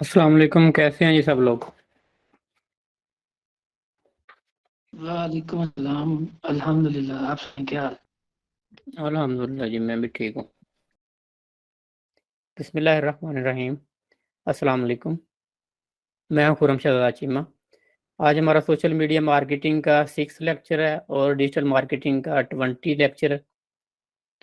अस्सलाम वालेकुम, कैसे हैं जी सब लोग। वालेकुम अस्सलाम। अल्हम्दुलिल्लाह, आप सुनाइए क्या हाल? अल्हम्दुलिल्लाह जी, मैं भी ठीक हूँ। बिस्मिल्लाहिर्रहमानिर्रहीम। अस्सलाम वालेकुम। मैं हूँ खुर्रम शहजाद चीमा। आज हमारा सोशल मीडिया मार्केटिंग का 6 लेक्चर है और डिजिटल मार्केटिंग का 20 लेक्चर है।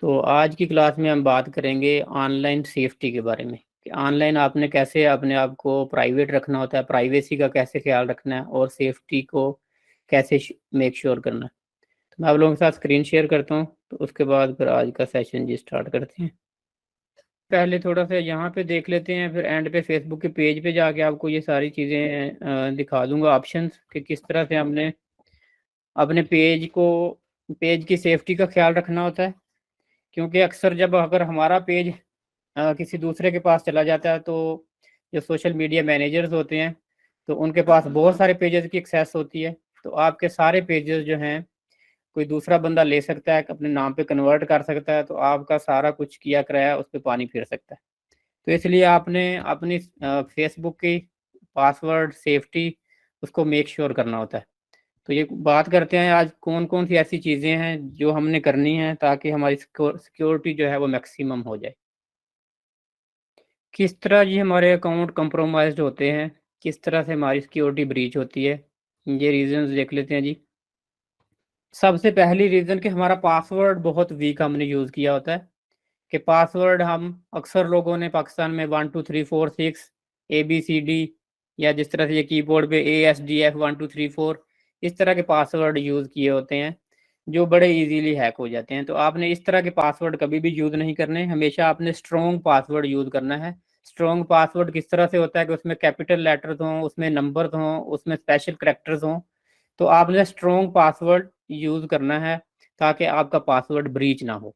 तो आज की क्लास में हम बात करेंगे ऑनलाइन सेफ्टी के बारे में कि ऑनलाइन आपने कैसे अपने आप को प्राइवेट रखना होता है, प्राइवेसी का कैसे ख्याल रखना है और सेफ्टी को कैसे मेक श्योर करना है। तो मैं आप लोगों के साथ स्क्रीन शेयर करता हूँ, तो उसके बाद फिर आज का सेशन जी स्टार्ट करते हैं। पहले थोड़ा सा यहाँ पे देख लेते हैं, फिर एंड पे फेसबुक के पेज पे जाके आपको ये सारी चीज़ें दिखा दूंगा, ऑप्शंस कि किस तरह से हमने अपने पेज की सेफ्टी का ख्याल रखना होता है। क्योंकि अक्सर जब अगर हमारा पेज किसी दूसरे के पास चला जाता है, तो जो सोशल मीडिया मैनेजर्स होते हैं तो उनके पास बहुत सारे पेजेस की एक्सेस होती है। तो आपके सारे पेजेस जो हैं कोई दूसरा बंदा ले सकता है, अपने नाम पे कन्वर्ट कर सकता है, तो आपका सारा कुछ किया कराया उस पर पानी फिर सकता है। तो इसलिए आपने अपनी फेसबुक की पासवर्ड सेफ्टी उसको मेक श्योर करना होता है। तो ये बात करते हैं आज कौन कौन सी ऐसी चीज़ें हैं जो हमने करनी है ताकि हमारी सिक्योरिटी जो है वो मैक्सिमम हो जाए। किस तरह जी हमारे अकाउंट कंप्रोमाइज्ड होते हैं, किस तरह से हमारी सिक्योरिटी ब्रीच होती है, ये रीजंस देख लेते हैं जी। सबसे पहली रीज़न कि हमारा पासवर्ड बहुत वीक हमने यूज़ किया होता है। कि पासवर्ड हम अक्सर लोगों ने पाकिस्तान में 1 2 3 4 6 ABCD या जिस तरह से ये कीबोर्ड पे ASDF 1 2 3 4 इस तरह के पासवर्ड यूज़ किए होते हैं जो बड़े इजीली हैक हो जाते हैं। तो आपने इस तरह के पासवर्ड कभी भी यूज़ नहीं करने, हमेशा आपने स्ट्रॉन्ग पासवर्ड यूज़ करना है। स्ट्रॉन्ग पासवर्ड किस तरह से होता है कि उसमें कैपिटल लेटर्स हों, उसमें नंबर्स हों, उसमें स्पेशल करेक्टर्स हों। तो आपने स्ट्रॉन्ग पासवर्ड यूज़ करना है ताकि आपका पासवर्ड ब्रीच ना हो।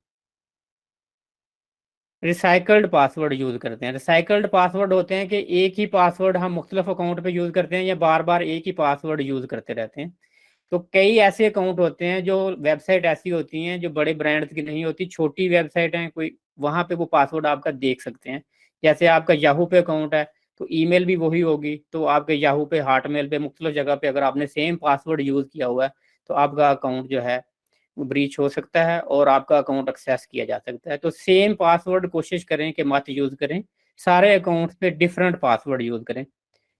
रिसाइकल्ड पासवर्ड यूज़ करते हैं। रिसाइकल्ड पासवर्ड होते हैं कि एक ही पासवर्ड हम मुख्तलिफ अकाउंट पे यूज़ करते हैं या बार बार एक ही पासवर्ड यूज़ करते रहते हैं। तो कई ऐसे अकाउंट होते हैं जो वेबसाइट ऐसी होती हैं जो बड़े ब्रांड्स की नहीं होती, छोटी वेबसाइट हैं कोई, वहाँ पे वो पासवर्ड आपका देख सकते हैं। जैसे आपका याहू पे अकाउंट है तो ईमेल भी वही होगी, तो आपके याहू पे, हॉटमेल पे, मुख्तलिफ जगह पे अगर आपने सेम पासवर्ड यूज़ किया हुआ है तो आपका अकाउंट जो है ब्रीच हो सकता है और आपका अकाउंट एक्सेस किया जा सकता है। तो सेम पासवर्ड कोशिश करें कि मत यूज़ करें, सारे अकाउंट्स पे डिफरेंट पासवर्ड यूज़ करें।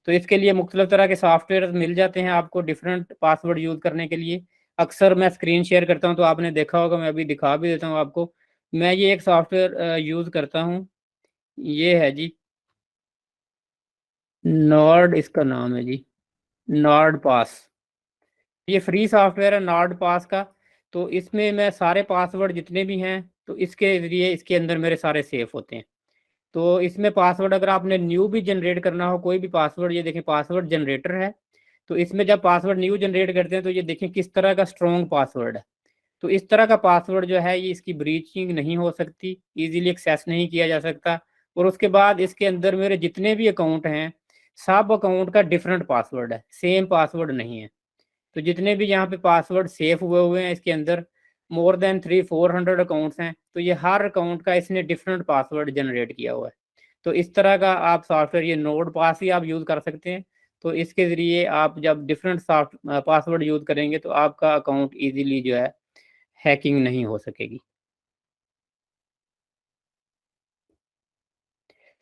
तो इसके लिए मुख्तलिफ तरह के सॉफ्टवेयर मिल जाते हैं आपको डिफरेंट पासवर्ड यूज़ करने के लिए। अक्सर मैं स्क्रीन शेयर करता हूँ तो आपने देखा होगा, मैं अभी दिखा भी देता हूँ आपको। मैं ये एक सॉफ्टवेयर यूज़ करता हूँ, ये है जी नॉर्ड, इसका नाम है जी नॉर्ड पास। ये फ्री सॉफ्टवेयर है नॉर्ड पास का। तो इसमें मैं सारे पासवर्ड जितने भी हैं तो इसके ज़रिए इसके अंदर मेरे सारे सेफ होते हैं। तो इसमें पासवर्ड अगर आपने न्यू भी जनरेट करना हो कोई भी पासवर्ड, ये देखें पासवर्ड जनरेटर है। तो इसमें जब पासवर्ड न्यू जनरेट करते हैं तो ये देखें किस तरह का स्ट्रॉन्ग पासवर्ड है। तो इस तरह का पासवर्ड जो है ये इसकी ब्रीचिंग नहीं हो सकती, इजीली एक्सेस नहीं किया जा सकता। और उसके बाद इसके अंदर मेरे जितने भी अकाउंट हैं सब अकाउंट का डिफरेंट पासवर्ड है, सेम पासवर्ड नहीं है। तो जितने भी यहाँ पे पासवर्ड सेफ हुए हुए हैं इसके अंदर मोर देन 300-400 अकाउंट्स हैं, तो ये हर अकाउंट का इसने डिफरेंट पासवर्ड जनरेट किया हुआ है। तो इस तरह का आप सॉफ्टवेयर ये नोड पास ही आप यूज़ कर सकते हैं। तो इसके ज़रिए आप जब डिफरेंट सॉफ्ट पासवर्ड यूज़ करेंगे तो आपका अकाउंट ईजिली जो है हैकिंग नहीं हो सकेगी।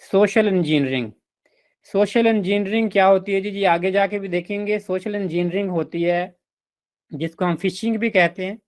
Social engineering. सोशल इंजीनियरिंग क्या होती है जी, आगे जाके भी देखेंगे। सोशल इंजीनियरिंग होती है जिसको हम फिशिंग भी कहते हैं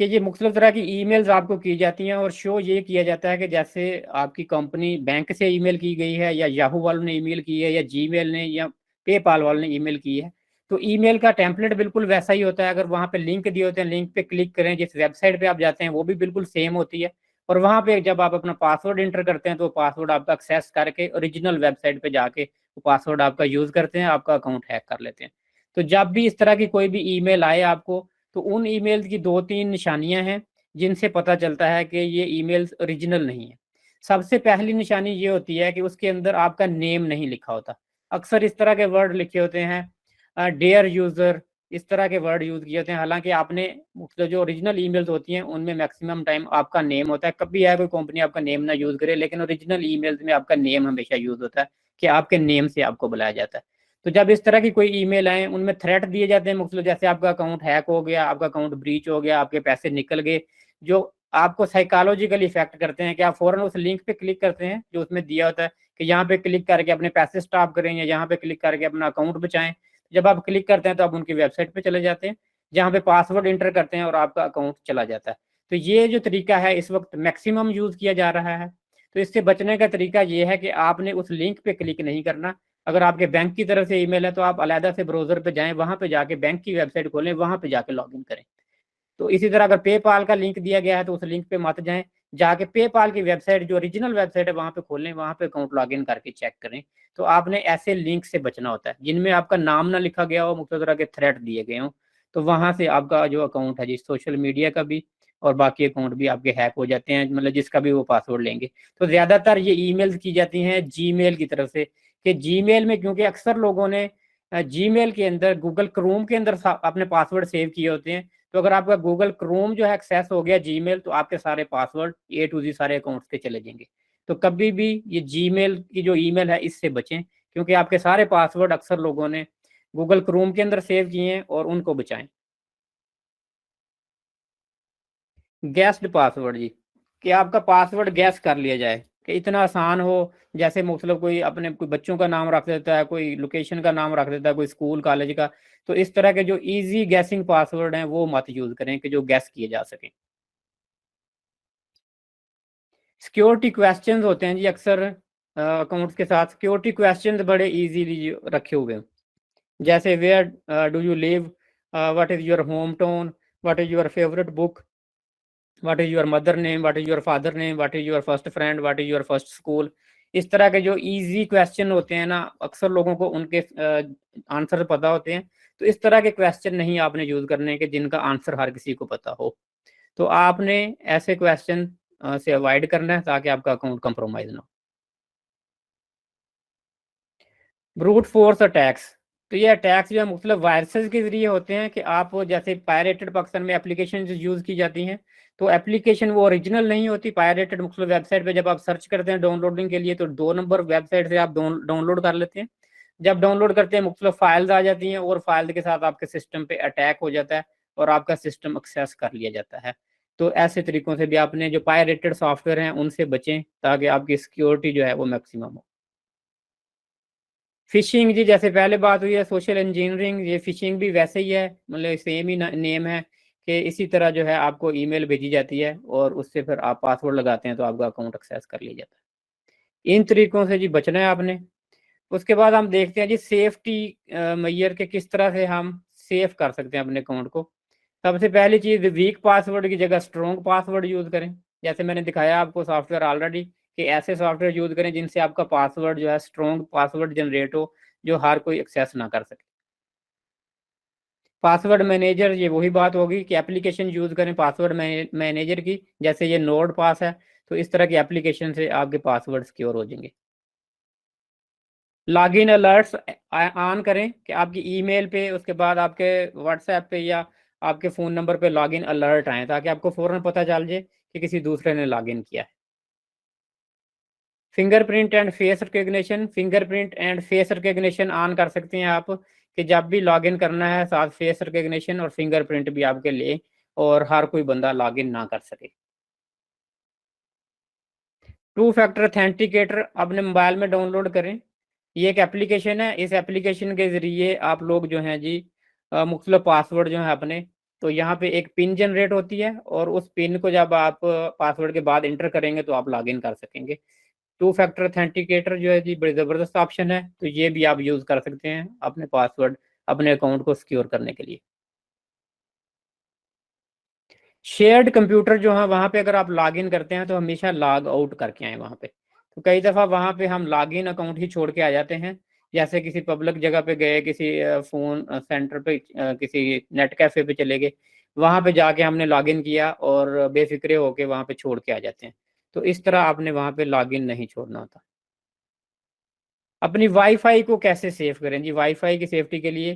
कि ये मुख्तलिफ तरह की ईमेल्स आपको की जाती हैं और शो ये किया जाता है कि जैसे आपकी कंपनी बैंक से ईमेल की गई है या याहू वालों ने ईमेल की है या जीमेल ने या पेपाल वालों ने ईमेल की है। तो ईमेल का टेम्पलेट बिल्कुल वैसा ही होता है। अगर वहाँ पे लिंक दिए होते हैं, लिंक पे क्लिक करें, जिस वेबसाइट पे आप जाते हैं वो भी बिल्कुल सेम होती है। और वहाँ पे जब आप अपना पासवर्ड इंटर करते हैं तो पासवर्ड आपका एक्सेस करके ओरिजिनल वेबसाइट पे जाके वो पासवर्ड आपका यूज़ करते हैं, आपका अकाउंट हैक कर लेते हैं। तो जब भी इस तरह की कोई भी ईमेल आए आपको, तो उन ईमेल्स की 2-3 निशानियां हैं जिनसे पता चलता है कि ये ईमेल्स ओरिजिनल नहीं है। सबसे पहली निशानी ये होती है कि उसके अंदर आपका नेम नहीं लिखा होता। अक्सर इस तरह के वर्ड लिखे होते हैं, डियर यूज़र, इस तरह के वर्ड यूज़ किए होते हैं। हालांकि आपने मुख्तलिफ जो ओरिजिनल ईमेल्स होती हैं उनमें मैक्सिमम टाइम आपका नेम होता है। कभी है कोई कंपनी आपका नेम ना यूज़ करे, लेकिन ओरिजिनल ईमेल्स में आपका नेम हमेशा यूज़ होता है। कि आपके नेम से आपको बुलाया जाता है। तो जब इस तरह की कोई ईमेल आए, उनमें थ्रेट दिए जाते हैं मुख्तलिफ, जैसे आपका अकाउंट हैक हो गया, आपका अकाउंट ब्रीच हो गया, आपके पैसे निकल गए, जो आपको साइकोलॉजिकली इफेक्ट करते हैं कि आप फौरन उस लिंक पे क्लिक करते हैं जो उसमें दिया होता है कि यहाँ पे क्लिक करके अपने पैसे स्टॉप करें या यहाँ पे क्लिक करके अपना अकाउंट बचाएं। जब आप क्लिक करते हैं तो आप उनकी वेबसाइट पे चले जाते हैं, जहाँ पे पासवर्ड इंटर करते हैं और आपका अकाउंट चला जाता है। तो ये जो तरीका है इस वक्त मैक्सिमम यूज किया जा रहा है। तो इससे बचने का तरीका ये है कि आपने उस लिंक पे क्लिक नहीं करना। अगर आपके बैंक की तरफ से ईमेल है तो आप अलहदा से ब्राउजर पे जाएं, वहां पे जाके बैंक की वेबसाइट खोलें, वहां पे जाके लॉगिन करें। तो इसी तरह अगर पेपाल का लिंक दिया गया है तो उस लिंक पे मत जाएं, जाके पेपाल की वेबसाइट जो ओरिजिनल वेबसाइट है वहां पे खोलें, वहां पे अकाउंट लॉगिन करके चेक करें। तो आपने ऐसे लिंक से बचना होता है जिनमें आपका नाम ना लिखा गया हो, मुख्तलिफ तरह के थ्रेट दिए गए हों। तो वहां से आपका जो अकाउंट है जी सोशल मीडिया का भी और बाकी अकाउंट भी आपके हैक हो जाते हैं, मतलब जिसका भी वो पासवर्ड लेंगे। तो ज्यादातर ये ईमेल्स की जाती हैं जीमेल की तरफ से, कि जीमेल में क्योंकि अक्सर लोगों ने जीमेल के अंदर गूगल क्रोम के अंदर अपने पासवर्ड सेव किए होते हैं। तो अगर आपका गूगल क्रोम जो है एक्सेस हो गया जीमेल, तो आपके सारे पासवर्ड ए टू जी सारे अकाउंट्स के चले जाएंगे। तो कभी भी ये जीमेल की जो ईमेल है इससे बचें, क्योंकि आपके सारे पासवर्ड अक्सर लोगों ने गूगल क्रोम के अंदर सेव किए हैं और उनको बचाएं। गेस्ड पासवर्ड जी, कि आपका पासवर्ड गैस कर लिया जाए, कि इतना आसान हो। जैसे मतलब कोई अपने कोई बच्चों का नाम रख देता है, कोई लोकेशन का नाम रख देता है, कोई स्कूल कॉलेज का। तो इस तरह के जो इजी गैसिंग पासवर्ड हैं वो मत यूज करें कि जो गैस किए जा सके। सिक्योरिटी क्वेश्चंस होते हैं जी अक्सर अकाउंट्स के साथ, सिक्योरिटी क्वेश्चंस बड़े इजीली रखे हुए हैं। जैसे where do you live, what is your home town, what is your favourite book, what is your mother name, what is your father name, what is your first friend, what is your first school. इस तरह के जो easy question होते हैं ना, अक्सर लोगों को उनके आंसर पता होते हैं। तो इस तरह के क्वेश्चन नहीं आपने यूज करने के जिनका आंसर हर किसी को पता हो। तो आपने ऐसे क्वेश्चन से अवॉइड करना है ताकि आपका अकाउंट कंप्रोमाइज ना हो। ब्रूट फोर्स अटैक्स, तो ये अटैक्स जो है मुख्तलिफ वायरसेस के जरिए होते हैं, कि आप जैसे पायरेटेड पाकिस्तान में एप्लीकेशन यूज की जाती हैं, तो एप्लीकेशन वो ओरिजिनल नहीं होती। पायरेटेड मुख्तलिफ वेबसाइट पे जब आप सर्च करते हैं डाउनलोडिंग के लिए, तो 2 नंबर वेबसाइट से आप डाउनलोड कर लेते हैं। जब डाउनलोड करते हैं मुख्तलिफ फाइल्स आ जाती हैं और फाइल के साथ आपके सिस्टम पे अटैक हो जाता है और आपका सिस्टम एक्सेस कर लिया जाता है। तो ऐसे तरीकों से भी आपने जो पायरेटेड सॉफ्टवेयर हैं उनसे बचें ताकि आपकी सिक्योरिटी जो है वो मैक्सिमम हो। फिशिंग जी, जैसे पहले बात हुई है सोशल इंजीनियरिंग, ये फिशिंग भी वैसे ही है, मतलब सेम ही नेम है, कि इसी तरह जो है आपको ईमेल भेजी जाती है और उससे फिर आप पासवर्ड लगाते हैं तो आपका अकाउंट एक्सेस कर लिया जाता है। इन तरीकों से जी बचना है आपने। उसके बाद हम देखते हैं जी सेफ्टी मैयर के किस तरह से हम सेफ कर सकते हैं अपने अकाउंट को। सबसे पहली चीज़, वीक पासवर्ड की जगह स्ट्रॉन्ग पासवर्ड यूज़ करें। जैसे मैंने दिखाया आपको सॉफ्टवेयर ऑलरेडी, कि ऐसे सॉफ्टवेयर यूज़ करें जिनसे आपका पासवर्ड जो है स्ट्रॉन्ग पासवर्ड जनरेट हो, जो हर कोई एक्सेस ना कर सके। पासवर्ड मैनेजर, ये वही बात होगी कि एप्लीकेशन यूज़ करें पासवर्ड मैनेजर की, जैसे ये नोड पास है। तो इस तरह की एप्लीकेशन से आपके पासवर्ड सिक्योर हो जाएंगे। लॉगिन अलर्ट्स ऑन करें कि आपकी ईमेल पे, उसके बाद आपके व्हाट्सएप पे या आपके फ़ोन नंबर पे लॉगिन अलर्ट आए, ताकि आपको फ़ौरन पता चल जाए कि किसी दूसरे ने लॉगिन किया है। Fingerprint and face recognition, fingerprint and face recognition on कर सकते हैं आप, कि जब भी लॉगिन करना है साथ फेस रिकग्निशन और फिंगरप्रिंट भी आपके लिए, और हर कोई बंदा लॉगिन ना कर सके। टू फैक्टर अथेंटिकेटर अपने मोबाइल में डाउनलोड करें। ये एक एप्लीकेशन है, इस एप्लीकेशन के ज़रिए आप लोग जो हैं जी मुख्तलिफ पासवर्ड जो है अपने, तो यहाँ पे एक पिन जनरेट होती है और उस पिन को जब आप पासवर्ड के बाद इंटर करेंगे तो आप लॉगिन कर सकेंगे। टू फैक्टर अथेंटिकेटर जो है जी बड़ी ज़बरदस्त ऑप्शन है, तो ये भी आप यूज़ कर सकते हैं अपने पासवर्ड अपने अकाउंट को सिक्योर करने के लिए। शेयर्ड कंप्यूटर जो है वहाँ पे अगर आप लॉगिन करते हैं तो हमेशा लॉग आउट करके आए वहाँ पे। तो कई दफ़ा वहाँ पे हम लॉगिन अकाउंट ही छोड़ के आ जाते हैं। जैसे किसी पब्लिक जगह पे गए, किसी फ़ोन सेंटर पे, किसी नेट कैफ़े पे चले गए, वहाँ पे जाके हमने लॉगिन किया और बेफ़िक्रे होके वहाँ पे छोड़ के आ जाते हैं। तो इस तरह आपने वहाँ पे लॉगिन नहीं छोड़ना होता। अपनी वाईफाई को कैसे सेव करें जी, वाईफाई की सेफ्टी के लिए,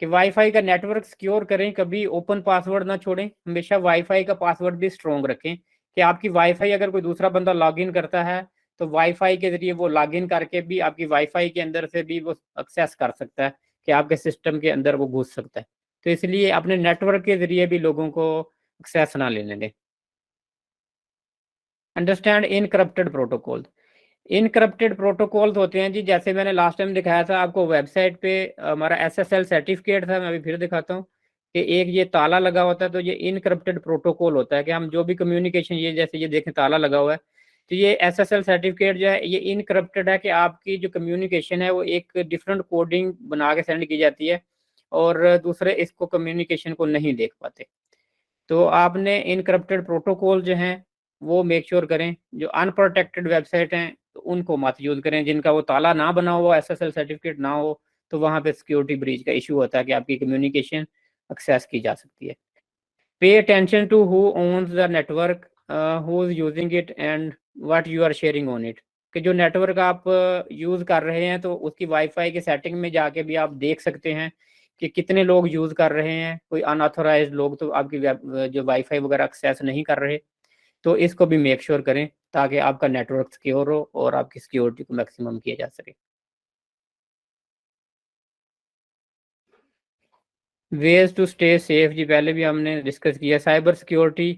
कि वाईफाई का नेटवर्क सिक्योर करें, कभी ओपन पासवर्ड ना छोड़ें, हमेशा वाईफाई का पासवर्ड भी स्ट्रॉन्ग रखें, कि आपकी वाईफाई अगर कोई दूसरा बंदा लॉगिन करता है तो वाईफाई के ज़रिए वो लॉगिन करके भी आपकी वाईफाई के अंदर से भी वो एक्सेस कर सकता है कि आपके सिस्टम के अंदर वो घुस सकता है। तो इसलिए अपने नेटवर्क के ज़रिए भी लोगों को एक्सेस ना लेने दें। Understand encrypted protocol. Encrypted protocols होते हैं जी, जैसे मैंने लास्ट टाइम दिखाया था आपको वेबसाइट पे, हमारा एसएसएल सर्टिफिकेट था, मैं अभी फिर दिखाता हूँ कि एक ये ताला लगा होता है, तो ये इनक्रप्टेड प्रोटोकॉल होता है कि हम जो भी कम्युनिकेशन, ये जैसे ये देखें ताला लगा हुआ है, तो ये एसएसएल सर्टिफिकेट जो है ये इनक्रप्टेड है कि आपकी जो कम्युनिकेशन है वो एक डिफरेंट कोडिंग बना के सेंड की जाती है और दूसरे इसको कम्युनिकेशन को नहीं देख पाते। तो आपने इनक्रप्टेड प्रोटोकॉल जो हैं वो मेक श्योर करें। जो अनप्रोटेक्टेड वेबसाइट हैं तो उनको मत यूज़ करें, जिनका वो ताला ना बना हुआ, एसएसएल सर्टिफिकेट ना हो, तो वहाँ पे सिक्योरिटी ब्रीच का इशू होता है कि आपकी कम्युनिकेशन एक्सेस की जा सकती है। Pay attention to who owns the network, who is using it and what you are sharing on it. कि जो नेटवर्क आप यूज़ कर रहे हैं तो उसकी वाईफाई की सेटिंग में जाके भी आप देख सकते हैं कि कितने लोग यूज़ कर रहे हैं। कोई अनऑथोराइज्ड लोग तो आपकी जो वाईफाई वगैरह एक्सेस नहीं कर रहे, तो इसको भी मेक श्योर करें ताकि आपका नेटवर्क सिक्योर हो और आपकी सिक्योरिटी को मैक्सिमम किया जा सके। वेज टू स्टे सेफ जी पहले भी हमने डिस्कस किया। Cyber security,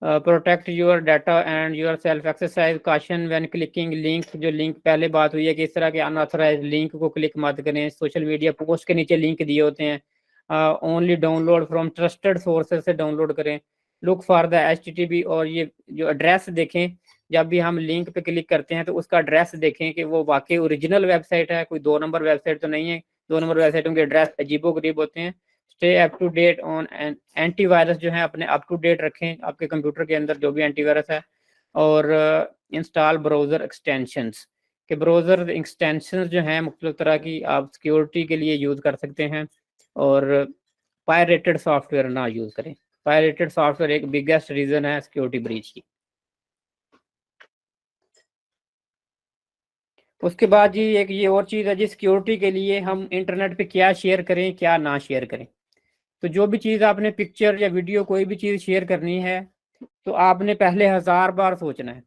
protect your data and your self, exercise caution when clicking link. जो लिंक पहले बात हुई है कि इस तरह के अनऑथराइज लिंक को क्लिक मत करें। सोशल मीडिया पोस्ट के नीचे लिंक दिए होते हैं, only download from trusted sources से डाउनलोड करें। लुक फॉर द HTTP, और ये जो एड्रेस देखें, जब भी हम लिंक पे क्लिक करते हैं तो उसका एड्रेस देखें कि वो वाकई ओरिजिनल वेबसाइट है, कोई 2 नंबर वेबसाइट तो नहीं है। 2 नंबर वेबसाइटों के एड्रेस अजीबोगरीब होते हैं। Stay up to date on antivirus, जो है अपने अप टू डेट रखें आपके कंप्यूटर के अंदर जो भी एंटीवायरस है। और इंस्टॉल ब्राउज़र एक्सटेंशंस, के ब्राउज़र एक्सटेंशंस जो हैं मुख्तलिफ तरह की आप सिक्योरिटी के लिए यूज़ कर सकते हैं। और पायरेटेड सॉफ्टवेयर ना यूज़ करें। पायरेटेड सॉफ्टवेयर एक बिगेस्ट रीज़न है सिक्योरिटी ब्रीच की। उसके बाद जी एक ये और चीज़ है जी, सिक्योरिटी के लिए हम इंटरनेट पे क्या शेयर करें क्या ना शेयर करें। तो जो भी चीज़ आपने पिक्चर या वीडियो कोई भी चीज़ शेयर करनी है तो आपने पहले 1000 बार सोचना है।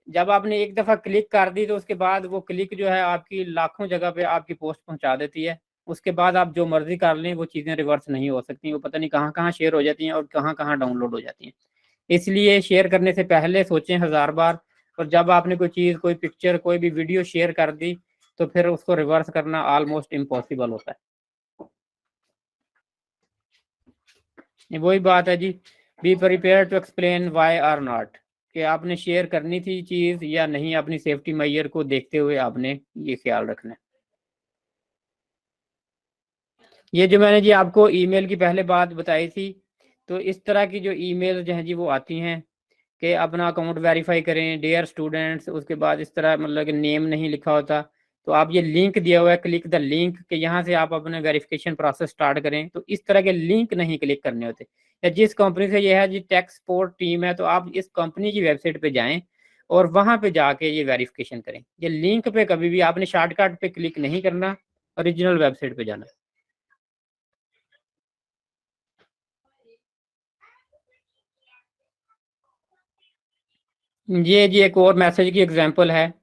जब आपने एक दफ़ा क्लिक कर दी तो उसके बाद वो क्लिक जो है आपकी लाखों जगह पे आपकी पोस्ट पहुंचा देती है। उसके बाद आप जो मर्जी कर लें वो चीज़ें रिवर्स नहीं हो सकती, वो पता नहीं कहाँ कहाँ शेयर हो जाती हैं और कहाँ कहाँ डाउनलोड हो जाती हैं। इसलिए शेयर करने से पहले सोचें 1000 बार। और जब आपने कोई चीज़, कोई पिक्चर, कोई भी वीडियो शेयर कर दी तो फिर उसको रिवर्स करना ऑलमोस्ट इम्पॉसिबल होता है। ये वही बात है जी, be prepared to explain why or not, कि आपने शेयर करनी थी चीज़ या नहीं, अपनी सेफ्टी मैयर को देखते हुए आपने ये ख्याल रखना है। ये जो मैंने जी आपको ईमेल की पहले बात बताई थी, तो इस तरह की जो ईमेल जो है जी वो आती हैं कि अपना अकाउंट वेरीफाई करें, डियर स्टूडेंट्स, उसके बाद इस तरह मतलब कि नेम नहीं लिखा होता, तो आप ये लिंक दिया हुआ है, क्लिक द लिंक, कि यहाँ से आप अपने वेरिफिकेशन प्रोसेस स्टार्ट करें। तो इस तरह के लिंक नहीं क्लिक करने होते। या जिस कंपनी से ये है जी टेक सपोर्ट टीम है, तो आप इस कंपनी की वेबसाइट पे जाएं और वहाँ पे जाके ये वेरिफिकेशन करें। ये लिंक पे कभी भी आपने शॉर्टकट पे क्लिक नहीं करना, ओरिजिनल वेबसाइट पे जाना। ये जी एक और मैसेज की एग्जांपल है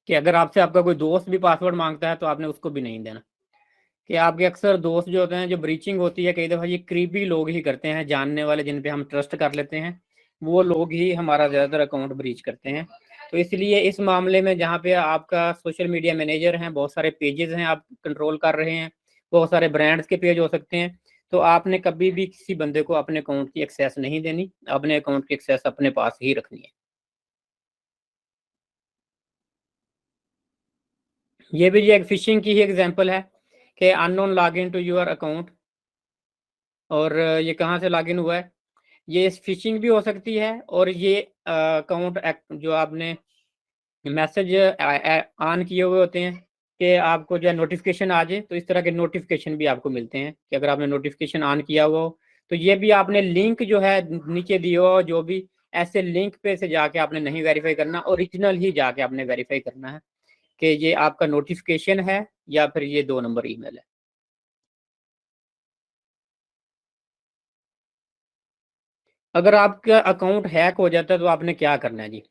कि अगर आपसे आपका कोई दोस्त भी पासवर्ड मांगता है तो आपने उसको भी नहीं देना। कि आपके अक्सर दोस्त जो होते हैं, जो ब्रीचिंग होती है कई दफ़ा ये क्रीपी लोग ही करते हैं, जानने वाले जिन पे हम ट्रस्ट कर लेते हैं वो लोग ही हमारा ज़्यादातर अकाउंट ब्रीच करते हैं। तो इसलिए इस मामले में जहाँ पे आपका सोशल मीडिया मैनेजर हैं, बहुत सारे पेजेस हैं आप कंट्रोल कर रहे हैं, बहुत सारे ब्रांड्स के पेज हो सकते हैं, तो आपने कभी भी किसी बंदे को अपने अकाउंट की एक्सेस नहीं देनी, अपने अकाउंट की एक्सेस अपने पास ही रखनी है। ये भी ये एक फिशिंग की ही एग्जांपल है कि unknown log in to your account. और ये कहाँ से लॉगिन हुआ है, ये फिशिंग भी हो सकती है और ये अकाउंट जो आपने मैसेज ऑन किए हुए होते हैं कि आपको जो है नोटिफिकेशन आ जाए, तो इस तरह के नोटिफिकेशन भी आपको मिलते हैं कि अगर आपने नोटिफिकेशन ऑन किया हुआ हो तो ये भी आपने लिंक जो है नीचे दिया हो, जो भी ऐसे लिंक पे से जाके आपने नहीं वेरीफाई करना, ओरिजिनल ही जाके आपने वेरीफाई करना है कि ये आपका नोटिफिकेशन है या फिर ये 2 नंबर ईमेल है। अगर आपका अकाउंट हैक हो जाता है तो आपने क्या करना है जी।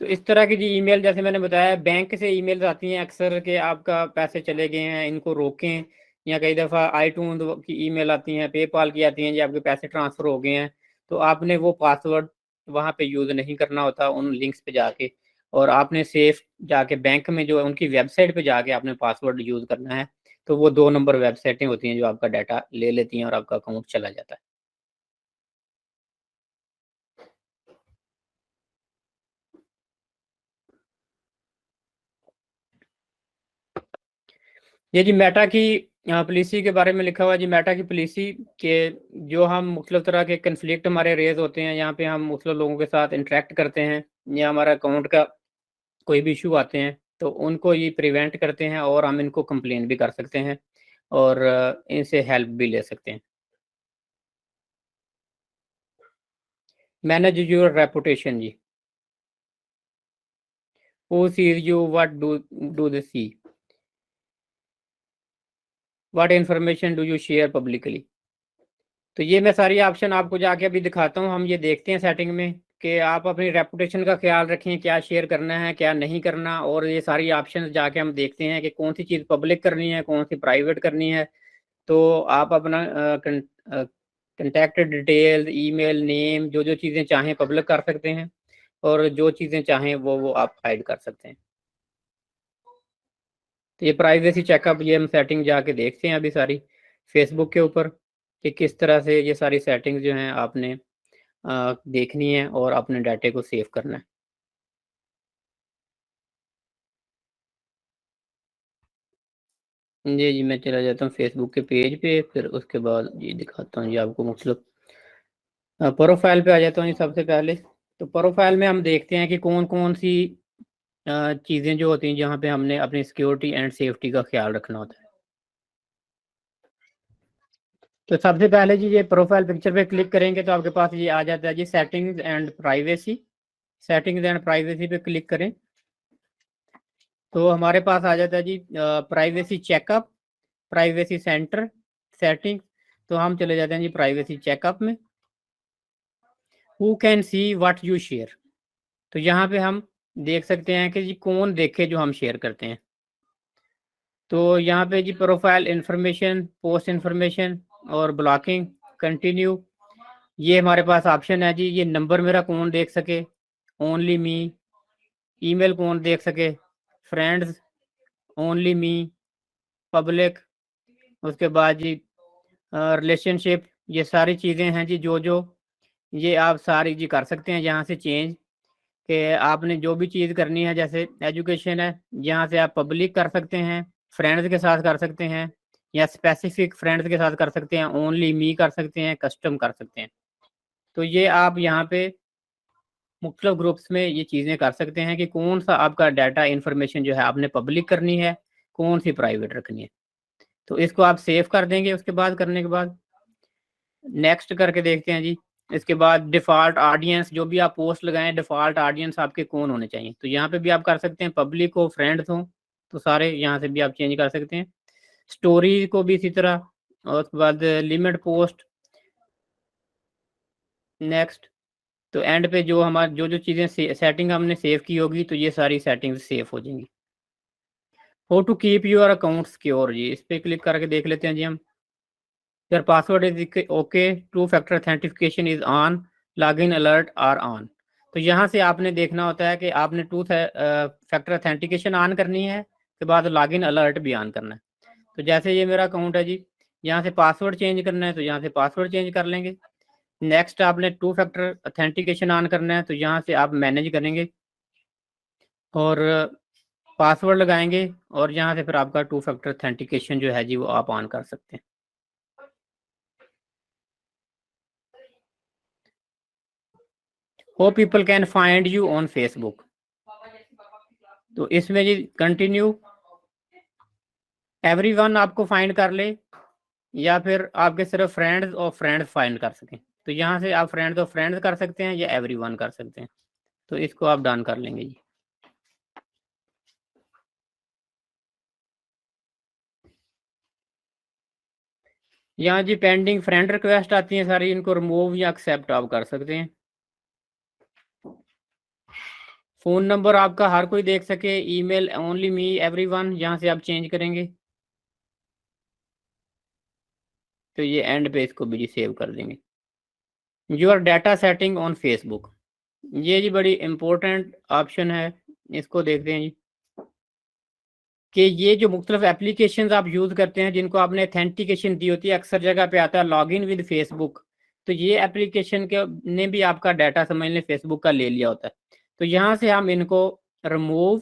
तो इस तरह की जी ईमेल, जैसे मैंने बताया, बैंक से ईमेल्स आती हैं अक्सर कि आपका पैसे चले गए हैं, इनको रोकें। या कई दफ़ा आईटून की ईमेल आती हैं, पेपाल की आती हैं, जी आपके पैसे ट्रांसफ़र हो गए हैं। तो आपने वो पासवर्ड वहाँ पे यूज़ नहीं करना होता उन लिंक्स पे जाके, और आपने सेफ जाके बैंक में जो है उनकी वेबसाइट पे जाके आपने पासवर्ड यूज़ करना है। तो वो 2 नंबर वेबसाइटें होती हैं जो आपका डाटा ले लेती हैं और आपका अकाउंट चला जाता है। ये जी मेटा की पॉलिसी के बारे में लिखा हुआ है जी। मेटा की पॉलिसी के जो हम मुख्तलिफ तरह के कन्फ्लिक्ट हमारे रेज होते हैं, यहाँ पे हम मुख्तलिफ लोगों के साथ इंटरेक्ट करते हैं, या हमारा अकाउंट का कोई भी इशू आते हैं, तो उनको ये प्रिवेंट करते हैं, और हम इनको कंप्लेन भी कर सकते हैं, और इनसे हेल्प भी ले सकते हैं। मैनेज योर रेपुटेशन जी। Who sees you, what do they see, what information do you share publicly. तो ये मैं सारी ऑप्शन आपको जाके अभी दिखाता हूँ। हम ये देखते हैं सेटिंग में कि आप अपनी रेपुटेशन का ख्याल रखें, क्या शेयर करना है क्या नहीं करना, और ये सारी ऑप्शन जाके हम देखते हैं कि कौन सी चीज़ पब्लिक करनी है, कौन सी प्राइवेट करनी है। तो आप अपना कंटैक्ट डिटेल, ईमेल, नेम, जो जो चीज़ें चाहें पब्लिक कर सकते हैं, और जो चीज़ें चाहें वो आप हाइड कर सकते हैं। तो ये प्राइवेसी चेकअप, ये हम सेटिंग जाके देखते हैं अभी सारी फेसबुक के ऊपर, कि किस तरह से ये सारी सेटिंग्स जो हैं आपने देखनी है और अपने डाटे को सेव करना है। जी, मैं चला जाता हूँ फेसबुक के पेज पे, फिर उसके बाद ये दिखाता हूँ जी आपको मुख्तलिफ। प्रोफाइल पे आ जाता हूँ जी सबसे पहले। तो प्रोफाइल में हम देखते हैं कि कौन-कौन सी चीज़ें जो होती हैं जहाँ पे हमने अपनी सिक्योरिटी एंड सेफ्टी का ख्याल रखना होता है। तो सबसे पहले जी ये प्रोफाइल पिक्चर पे क्लिक करेंगे तो आपके पास ये आ जाता है जी settings and privacy. Settings and privacy पे क्लिक करें तो हमारे पास आ जाता है जी privacy checkup, privacy center, setting. तो हम चले जाते हैं जी प्राइवेसी चेकअप में। Who can see what you share. तो यहाँ पे हम देख सकते हैं कि जी कौन देखे जो हम शेयर करते हैं। तो यहाँ पे जी प्रोफाइल इंफॉर्मेशन, पोस्ट इंफॉर्मेशन और ब्लॉकिंग, कंटिन्यू, ये हमारे पास ऑप्शन है जी। ये नंबर मेरा कौन देख सके, ओनली मी, ईमेल कौन देख सके, फ्रेंड्स, ओनली मी, पब्लिक, उसके बाद जी रिलेशनशिप, ये सारी चीज़ें हैं जी जो जो ये आप सारी जी कर सकते हैं यहाँ से चेंज, कि आपने जो भी चीज़ करनी है। जैसे एजुकेशन है, यहाँ से आप पब्लिक कर सकते हैं, फ्रेंड्स के साथ कर सकते हैं, या स्पेसिफिक फ्रेंड्स के साथ कर सकते हैं, ओनली मी कर सकते हैं, कस्टम कर सकते हैं। तो ये आप यहाँ पे मुख्तलिफ ग्रुप्स में ये चीज़ें कर सकते हैं कि कौन सा आपका डाटा इन्फॉर्मेशन जो है आपने पब्लिक करनी है, कौन सी प्राइवेट रखनी है। तो इसको आप सेव कर देंगे। उसके बाद करने के बाद नेक्स्ट करके देखते हैं जी। इसके बाद डिफ़ॉल्ट ऑडियंस, जो भी आप पोस्ट लगाएं डिफ़ॉल्ट ऑडियंस आपके कौन होने चाहिए। तो यहाँ पे भी आप कर सकते हैं पब्लिक हो, फ्रेंड्स हो, तो सारे यहाँ से भी आप चेंज कर सकते हैं। स्टोरी को भी इसी तरह, और उसके बाद लिमिट पोस्ट, नेक्स्ट। तो एंड पे जो हमारी जो जो चीज़ें सेटिंग हमने सेव की होगी तो ये सारी सेटिंग्स सेव हो जाएंगी। How to keep your account secure जी, इस पे क्लिक करके देख लेते हैं जी हम। Your password is okay, two factor authentification is on, login alert are on. तो यहाँ से आपने देखना होता है कि आपने टू फैक्टर ऑथेंटिकेशन ऑन करनी है, के बाद लॉगिन अलर्ट भी ऑन करना है। तो जैसे ये मेरा अकाउंट है जी, यहाँ से पासवर्ड चेंज करना है तो यहाँ से पासवर्ड चेंज कर लेंगे। नेक्स्ट आपने टू फैक्टर ऑथेंटिकेशन ऑन करना है तो यहाँ से आप मैनेज करेंगे और पासवर्ड लगाएंगे, और यहाँ से फिर आपका टू फैक्टर ऑथेंटिकेशन जो है जी वो आप ऑन कर सकते हैं। हो people can find you on Facebook. तो इसमें जी कंटिन्यू, एवरीवन आपको फाइंड कर ले, या फिर आपके सिर्फ फ्रेंड्स और फ्रेंड्स फाइंड कर सकें। तो यहाँ से आप फ्रेंड्स और फ्रेंड्स कर सकते हैं या एवरीवन कर सकते हैं। तो इसको आप डन कर लेंगे जी। यहाँ जी पेंडिंग फ्रेंड रिक्वेस्ट आती हैं सारी, इनको रिमूव या एक्सेप्ट आप कर सकते हैं। फ़ोन नंबर आपका हर कोई देख सके, ईमेल ओनली मी एवरीवन, यहाँ से आप चेंज करेंगे तो ये एंड पे इसको भी जी सेव कर देंगे। Your data setting on Facebook, ये जी बड़ी इम्पोर्टेंट ऑप्शन है, इसको देखते हैं जी कि ये जो मुख्तलिफ एप्लीकेशंस आप यूज़ करते हैं जिनको आपने अथेंटिकेशन दी होती है, अक्सर जगह पे आता है लॉगिन विद फेसबुक, तो ये एप्लीकेशन के ने भी आपका डाटा समझ लें फेसबुक का ले लिया होता है। तो यहाँ से हम इनको रिमूव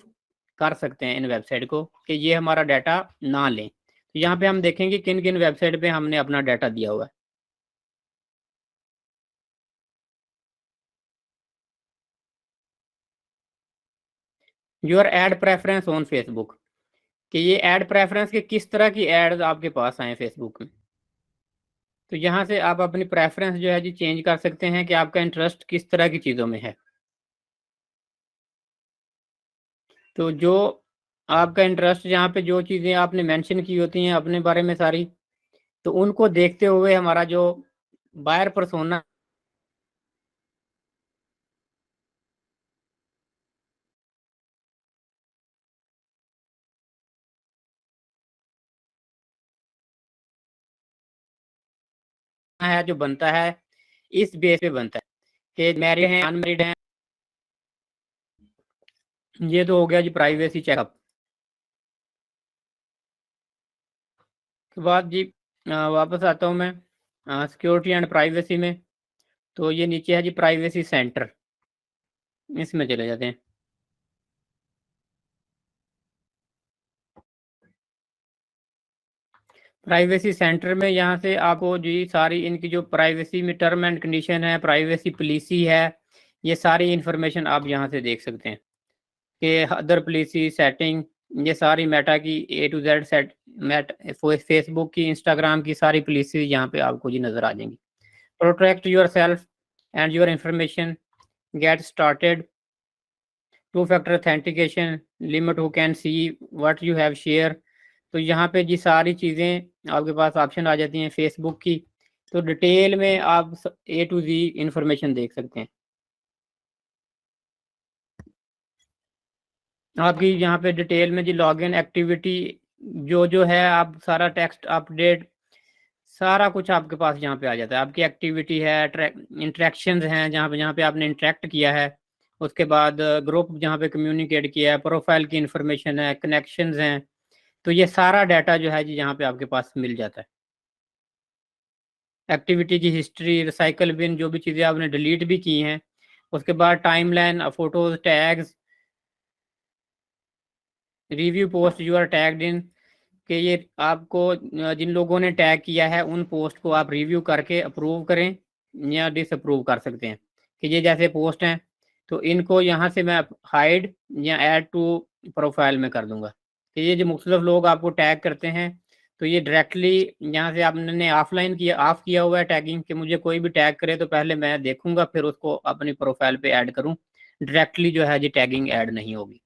कर सकते हैं इन वेबसाइट को कि ये हमारा डाटा ना लें। तो यहाँ पे हम देखेंगे किन किन वेबसाइट पे हमने अपना डाटा दिया हुआ है। Your add preference on Facebook, कि ये एड प्रेफरेंस के किस तरह की एड्स आपके पास आए फेसबुक में। तो यहाँ से आप अपनी प्रेफरेंस जो है जी चेंज कर सकते हैं कि आपका इंटरेस्ट किस तरह की चीज़ों में है। तो जो आपका इंटरेस्ट जहाँ पे जो चीज़ें आपने मेंशन की होती हैं अपने बारे में सारी, तो उनको देखते हुए हमारा जो बायर पर्सोना है जो बनता है, इस बेस पे बनता है कि मैरिड हैं, अनमैरिड हैं। ये तो हो गया जी प्राइवेसी चेकअप के बाद जी वापस आता हूँ मैं सिक्योरिटी एंड प्राइवेसी में। तो ये नीचे है जी प्राइवेसी सेंटर, इसमें चले जाते हैं। प्राइवेसी सेंटर में यहाँ से आपको जी सारी इनकी जो प्राइवेसी में टर्म एंड कंडीशन है, प्राइवेसी पॉलिसी है, ये सारी इन्फॉर्मेशन आप यहाँ से देख सकते हैं कि अदर पॉलिसी सेटिंग, ये सारी मेटा की A to Z सेट मेट फेसबुक की, इंस्टाग्राम की सारी पॉलिसी यहाँ पे आपको जी नज़र आ जाएंगी। Protect your self and your information, get started, two factor authentication, limit who can see what you have share. तो यहाँ पे जी सारी चीज़ें आपके पास ऑप्शन आ जाती हैं फेसबुक की, तो डिटेल में आप A to Z इंफॉर्मेशन देख सकते हैं। आपकी यहाँ पे डिटेल में जी लॉगिन एक्टिविटी जो है, आप सारा टेक्स्ट अपडेट सारा कुछ आपके पास यहाँ पे आ जाता है। आपकी एक्टिविटी है, इंटरेक्शंस हैं जहाँ पे आपने इंटरेक्ट किया है, उसके बाद ग्रुप जहाँ पे कम्युनिकेट किया है, प्रोफाइल की इंफॉर्मेशन है, कनेक्शंस हैं। तो ये सारा डाटा जो है जी यहाँ पे आपके पास मिल जाता है। एक्टिविटी की हिस्ट्री, रिसाइकल बिन, जो भी चीज़ें आपने डिलीट भी की हैं, उसके बाद timeline, photos, tags, review post you are tagged in, कि ये आपको जिन लोगों ने टैग किया है उन पोस्ट को आप रिव्यू करके अप्रूव करें या डिसअप्रूव कर सकते हैं। कि ये जैसे पोस्ट हैं तो इनको यहाँ से मैं हाइड या ऐड टू प्रोफाइल में कर दूंगा। कि ये जो मुख्तलिफ लोग आपको टैग करते हैं, तो ये डायरेक्टली यहाँ से आपने ऑफलाइन किया, ऑफ किया हुआ है टैगिंग, कि मुझे कोई भी टैग करे तो पहले मैं देखूंगा फिर उसको अपनी प्रोफाइल पे ऐड करूँ। डायरेक्टली जो है जी टैगिंग ऐड नहीं होगी।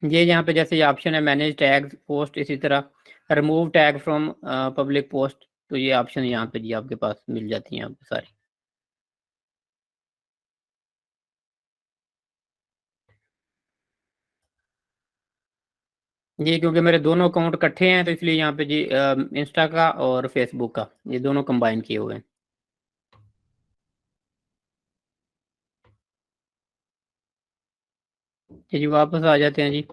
ये यहाँ पे जैसे ये ऑप्शन है मैनेज टैग्स पोस्ट, इसी तरह remove tag from public post, तो ये ऑप्शन यहाँ पे जी आपके पास मिल जाती हैं आपको सारी। ये क्योंकि मेरे दोनों अकाउंट इकट्ठे हैं तो इसलिए यहाँ पे जी इंस्टा का और फेसबुक का ये दोनों कंबाइन किए हुए हैं। जी वापस आ जाते हैं जी।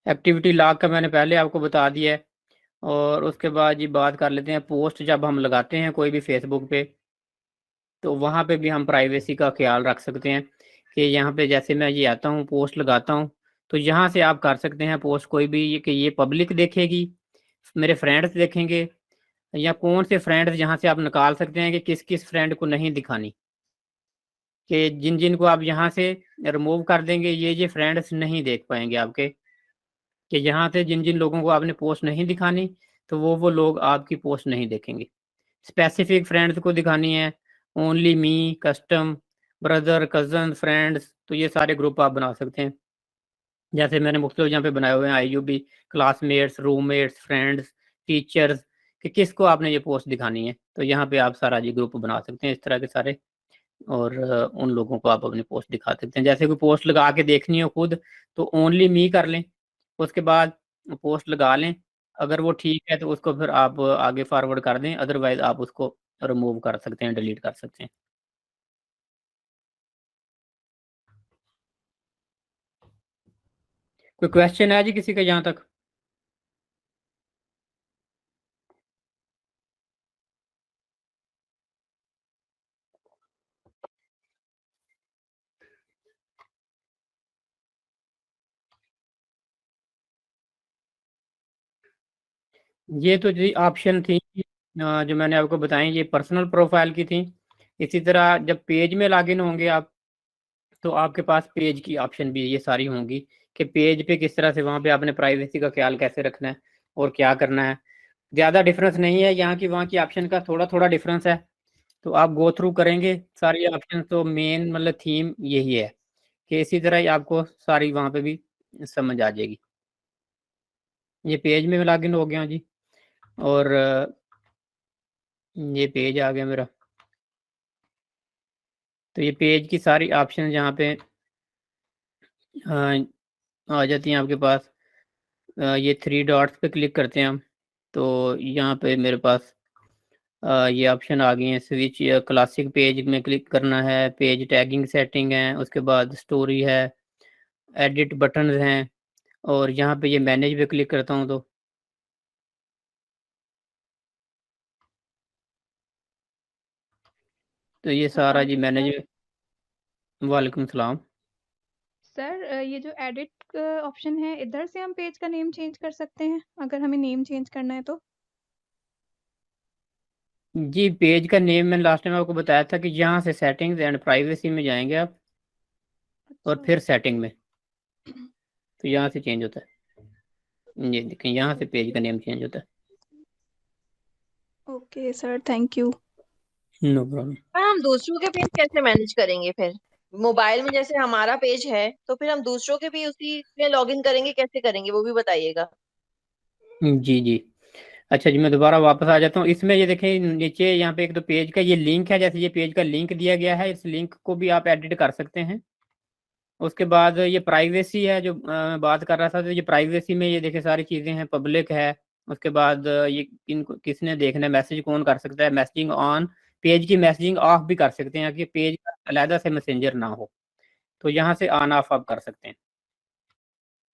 एक्टिविटी लॉग का मैंने पहले आपको बता दिया है। और उसके बाद जी बात कर लेते हैं पोस्ट जब हम लगाते हैं कोई भी फेसबुक पे, तो वहाँ पे भी हम प्राइवेसी का ख्याल रख सकते हैं। कि यहाँ पे जैसे मैं ये आता हूँ पोस्ट लगाता हूँ, तो यहाँ से आप कर सकते हैं पोस्ट कोई भी कि ये पब्लिक देखेगी, मेरे फ्रेंड्स देखेंगे, या कौन से फ्रेंड्स यहाँ से आप निकाल सकते हैं कि किस किस फ्रेंड को नहीं दिखानी। कि जिन जिन को आप यहाँ से रिमूव कर देंगे ये फ्रेंड्स नहीं देख पाएंगे आपके। कि यहाँ से जिन जिन लोगों को आपने पोस्ट नहीं दिखानी, तो वो लोग आपकी पोस्ट नहीं देखेंगे। स्पेसिफिक फ्रेंड्स को दिखानी है, only me, custom, brother, cousin, friends, तो ये सारे ग्रुप आप बना सकते हैं। जैसे मैंने मुख्तलिफ यहाँ पे बनाए हुए हैं, IUB, classmates, roommates, friends, teachers, कि किसको आपने ये पोस्ट दिखानी है। तो यहाँ पे आप सारा जी ग्रुप बना सकते हैं इस तरह के सारे, और उन लोगों को आप अपनी पोस्ट दिखा सकते हैं। जैसे कोई पोस्ट लगा के देखनी हो खुद, तो ओनली मी कर लें, उसके बाद पोस्ट लगा लें। अगर वो ठीक है तो उसको फिर आप आगे फॉरवर्ड कर दें, अदरवाइज आप उसको रिमूव कर सकते हैं, डिलीट कर सकते हैं। कोई क्वेश्चन है जी किसी का यहाँ तक? ये तो जी ऑप्शन थी जो मैंने आपको बताई, ये पर्सनल प्रोफाइल की थी। इसी तरह जब पेज में लॉगिन होंगे आप, तो आपके पास पेज की ऑप्शन भी ये सारी होंगी कि पेज पे किस तरह से वहाँ पे आपने प्राइवेसी का ख्याल कैसे रखना है और क्या करना है। ज़्यादा डिफरेंस नहीं है यहाँ की वहाँ की ऑप्शन का, थोड़ा थोड़ा डिफरेंस है। तो आप गो थ्रू करेंगे सारी ऑप्शन, तो मेन मतलब थीम यही है कि इसी तरह ही आपको सारी वहाँ पे भी समझ आ जाएगी। ये पेज में लॉगिन हो गया जी, और ये पेज आ गया मेरा। तो ये पेज की सारी ऑप्शन यहाँ पे आ जाती हैं आपके पास। ये थ्री डॉट्स पे क्लिक करते हैं हम, तो यहाँ पे मेरे पास ये ऑप्शन आ गई हैं। स्विच या क्लासिक पेज में क्लिक करना है, पेज टैगिंग सेटिंग है, उसके बाद स्टोरी है, एडिट बटन्स हैं, और यहाँ पे ये मैनेज पे क्लिक करता हूँ तो ये सारा जी मैनेज। वालेकुम सलाम। सर ये जो एडिट ऑप्शन है, इधर से हम पेज का नेम चेंज कर सकते हैं अगर हमें नेम चेंज करना है तो? जी पेज का नेम मैंने लास्ट टाइम आपको बताया था कि यहाँ से सेटिंग्स एंड प्राइवेसी में जाएंगे आप, और अच्छा। फिर सेटिंग में, तो यहाँ से चेंज होता है। ये देखें यहाँ से पेज का नेम चेंज होता ओके सर, थैंक यू। है। No problem. पर हम दूसरों के पेज कैसे मैनेज करेंगे फिर? मोबाइल में जैसे हमारा पेज है, तो फिर हम दूसरों के भी उसी में लॉगिन करेंगे, कैसे करेंगे वो भी बताइएगा। जी जी। अच्छा जी, मैं दोबारा वापस आ जाता हूँ इसमें। ये देखें नीचे यहाँ पे एक तो पेज का ये लिंक है, जैसे ये पेज का लिंक दिया गया है, इस लिंक को भी आप एडिट कर सकते हैं। उसके बाद ये प्राइवेसी है जो बात कर रहा था, तो ये प्राइवेसी में ये देखें सारी चीज़ें हैं, पब्लिक है। उसके बाद ये इनको किसने देखना है, मैसेज कौन कर सकता है, मैसेजिंग ऑन, पेज की मैसेजिंग ऑफ भी कर सकते हैं कि पेज का अलहदा से मैसेंजर ना हो, तो यहाँ से ऑन ऑफ आप कर सकते हैं।